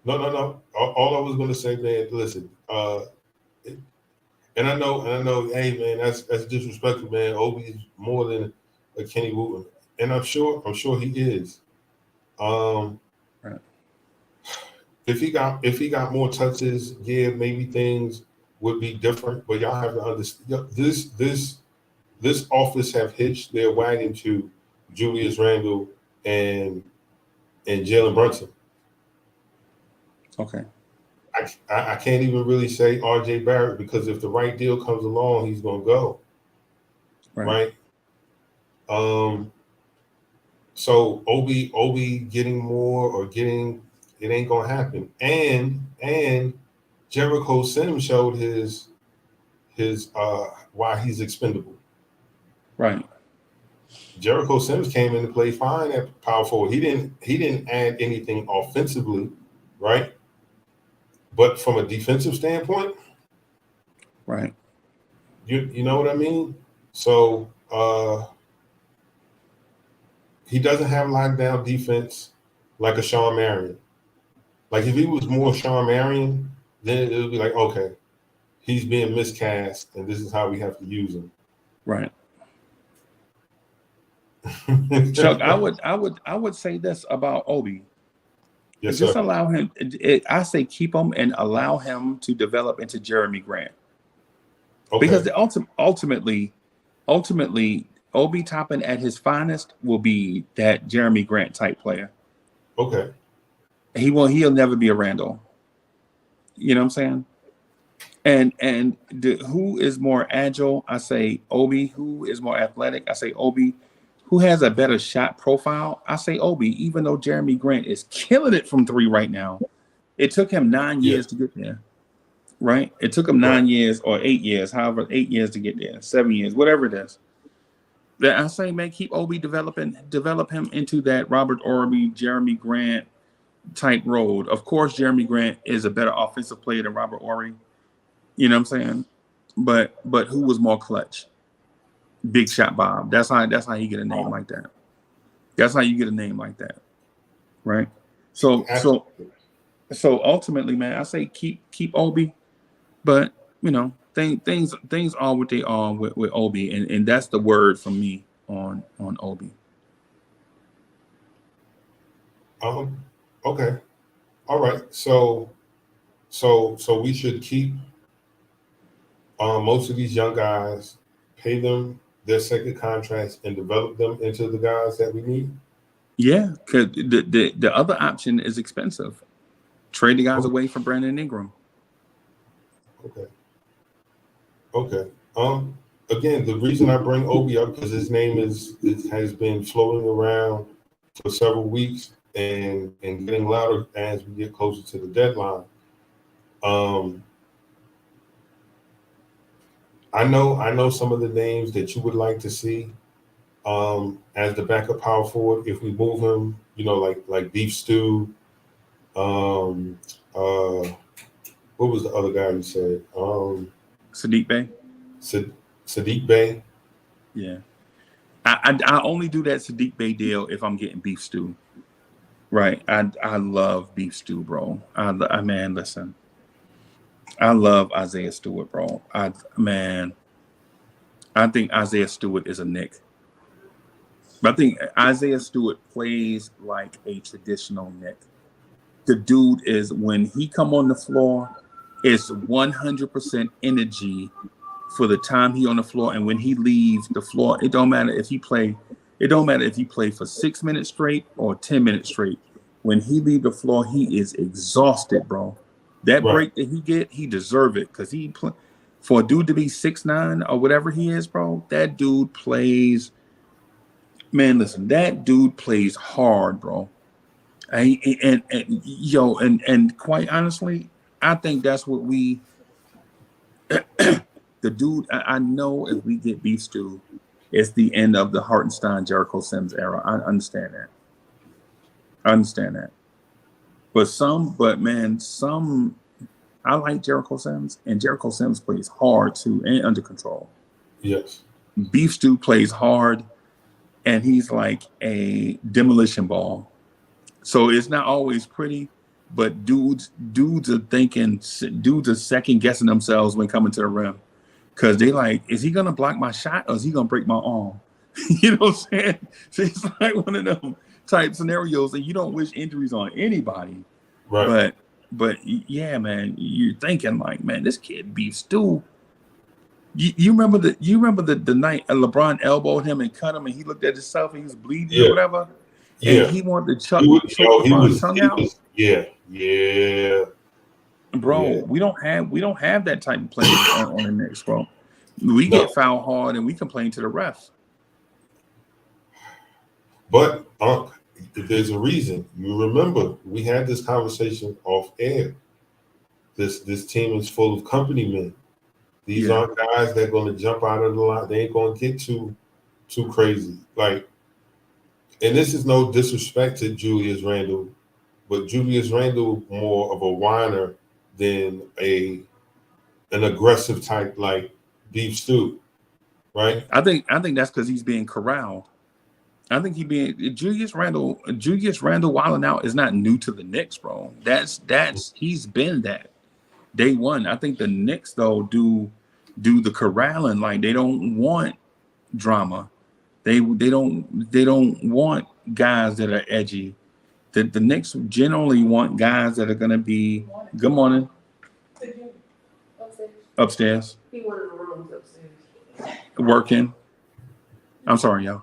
No. All I was going to say, man. Listen, and I know. Hey, man, that's disrespectful, man. Obi is more than a Kenny Wooten, and I'm sure he is. Right. If he got more touches, yeah, maybe things would be different. But y'all have to understand this office have hitched their wagon to Julius Randle and Jalen Brunson. Okay. I can't even really say RJ Barrett, because if the right deal comes along, he's gonna go. Right. So Obi getting more or getting it ain't gonna happen. And Jericho Sims showed his why he's expendable. Right. Jericho Sims came into play fine at power forward. He didn't add anything offensively, right? But from a defensive standpoint, right. You know what I mean? So he doesn't have lockdown defense like a Sean Marion. Like if he was more Sean Marion, then it would be like, okay, he's being miscast, and this is how we have to use him. Right. Chuck, I would say this about Obi. Yes, just sir. allow him. I say keep him and allow him to develop into Jeremy Grant. Okay. Because ultimately, Obi Toppin at his finest will be that Jeremy Grant type player. Okay. He'll never be a Randall. You know what I'm saying? And who is more agile? I say Obi. Who is more athletic? I say Obi. Who has a better shot profile? I say Obi, even though Jeremy Grant is killing it from three right now. It took him 9 years to get there, right? It took him 9 years or 8 years, however, 8 years to get there, 7 years, whatever it is. I say, man, keep Obi develop him into that Robert Ory, Jeremy Grant type road. Of course, Jeremy Grant is a better offensive player than Robert Ory. You know what I'm saying? But who was more clutch? Big Shot Bob. That's how he get a name like that. That's how you get a name like that, right? So ultimately, man, I say keep Obi, but you know, things are what they are with Obi, and that's the word from me on Obi. Okay. All right. So we should keep most of these young guys, pay them their second contracts, and develop them into the guys that we need. Yeah, because the other option is expensive. Trade the guys away from Brandon Ingram. Okay. Again, the reason I bring Obi up because his name has been floating around for several weeks and getting louder as we get closer to the deadline. I know some of the names that you would like to see as the backup power forward if we move him. You know, like Beef Stew. What was the other guy you said? Sadiq Bey. Sadiq Bey. Yeah, I only do that Sadiq Bey deal if I'm getting Beef Stew. Right. I love Beef Stew, bro. Man, listen. I love Isaiah Stewart, bro. I think Isaiah Stewart is a Knick. But I think Isaiah Stewart plays like a traditional Knick. The dude is, when he come on the floor, it's 100% energy for the time he on the floor, and when he leaves the floor, it don't matter if he play for 6 minutes straight or 10 minutes straight. When he leave the floor, he is exhausted, bro. That break that he get, he deserve it, because for a dude to be 6'9" or whatever he is, bro. That dude plays. Man, listen, that dude plays hard, bro. And quite honestly, I think that's what we. The dude, I know if we get Beef Stew, it's the end of the Hartenstein, Jericho Sims era. I understand that. But I like Jericho Sims, and Jericho Sims plays hard too and under control. Yes. Beef Stew plays hard, and he's like a demolition ball. So it's not always pretty, but dudes are second guessing themselves when coming to the rim. Because they like, is he gonna block my shot or is he gonna break my arm? You know what I'm saying? So it's like one of them type scenarios, and you don't wish injuries on anybody. Right. But yeah, man, you're thinking like, man, this kid Beef Stew. You remember the night LeBron elbowed him and cut him, and he looked at himself and he was bleeding or whatever. Yeah. And he wanted to choke LeBron's tongue out. Yeah. Bro, we don't have that type of play on the Knicks, bro. We get foul hard and we complain to the refs. But there's a reason. You remember we had this conversation off air. This team is full of company men. These aren't guys that are going to jump out of the line. They ain't going to get too crazy. Like, and this is no disrespect to Julius Randle, but Julius Randle more of a whiner than an aggressive type like Beef Stew, right? I think that's because he's being corralled. I think Julius Randle wilding out is not new to the Knicks, bro. He's been that day one. I think the Knicks though do the corralling. Like, they don't want drama. They don't want guys that are edgy. The Knicks generally want guys that are gonna be good morning. Upstairs. He wanted the rooms upstairs. Working. I'm sorry, y'all.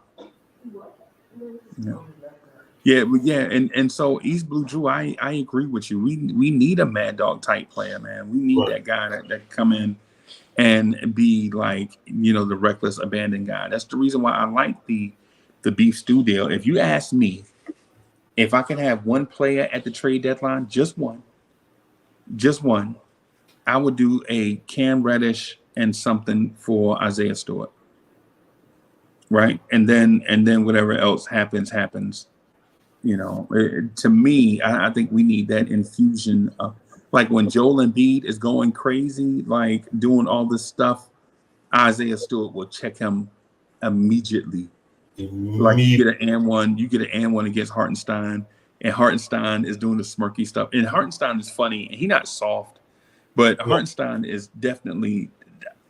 Yeah, and so East Blue Drew, I agree with you. We need a mad dog type player, man. We need that guy that come in and be like, the reckless abandoned guy. That's the reason why I like the Beef Stew deal. If you ask me, if I could have one player at the trade deadline, just one, I would do a Cam Reddish and something for Isaiah Stewart. Right. And then whatever else happens. To me, I think we need that infusion of, like, when Joel Embiid is going crazy, like doing all this stuff, Isaiah Stewart will check him immediately. Like you get an and one against Hartenstein, and Hartenstein is doing the smirky stuff. And Hartenstein is funny, and he's not soft, but Hartenstein is definitely.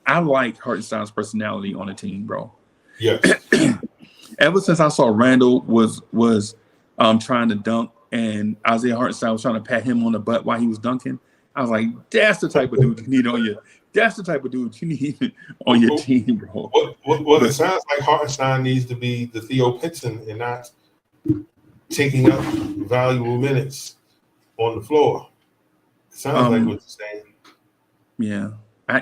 I like Hartenstein's personality on a team, bro. Yes. Ever since I saw Randall was trying to dunk, and Isaiah Hartenstein was trying to pat him on the butt while he was dunking, I was like, "That's the type of dude you need on your. That's the type of dude you need on your team, bro." Well, it sounds like Hartenstein needs to be the Theo Pinson and not taking up valuable minutes on the floor. It sounds like what you're saying. Yeah, I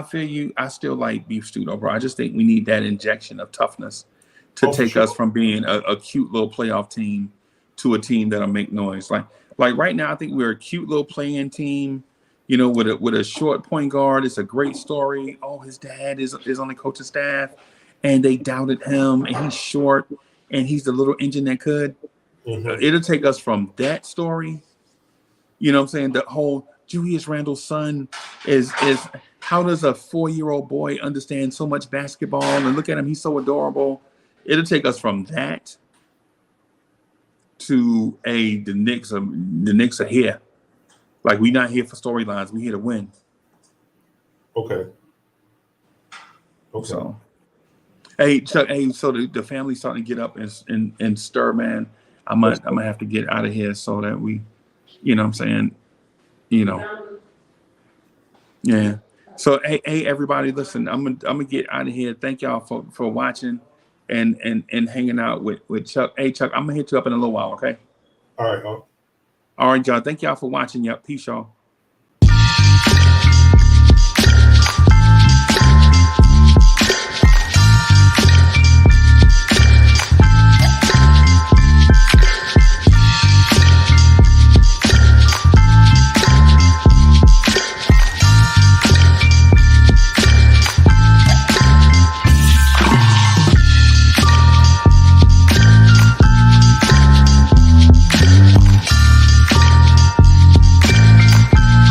feel you. I still like Beef Stew, though, bro. I just think we need that injection of toughness to take us from being a cute little playoff team to a team that'll make noise. Like right now, I think we're a cute little playing team, with a short point guard. It's a great story. Oh, his dad is on the coaching staff, and they doubted him, and he's short, and he's the little engine that could. Mm-hmm. It'll take us from that story. You know what I'm saying? The whole Julius Randle's son is how does a 4-year-old boy understand so much basketball? And look at him, he's so adorable. It'll take us from that to the Knicks are here. Like, we're not here for storylines. We're here to win. Okay. So, hey, Chuck. Hey, so the family's starting to get up and stir, man. I'm gonna have to get out of here so that we, you know what I'm saying, yeah. So hey, everybody, listen. I'm gonna get out of here. Thank y'all for watching and hanging out with Chuck. Hey, Chuck, I'm gonna hit you up in a little while, okay? All right. All right, y'all. Thank y'all for watching. Yep. Peace, y'all.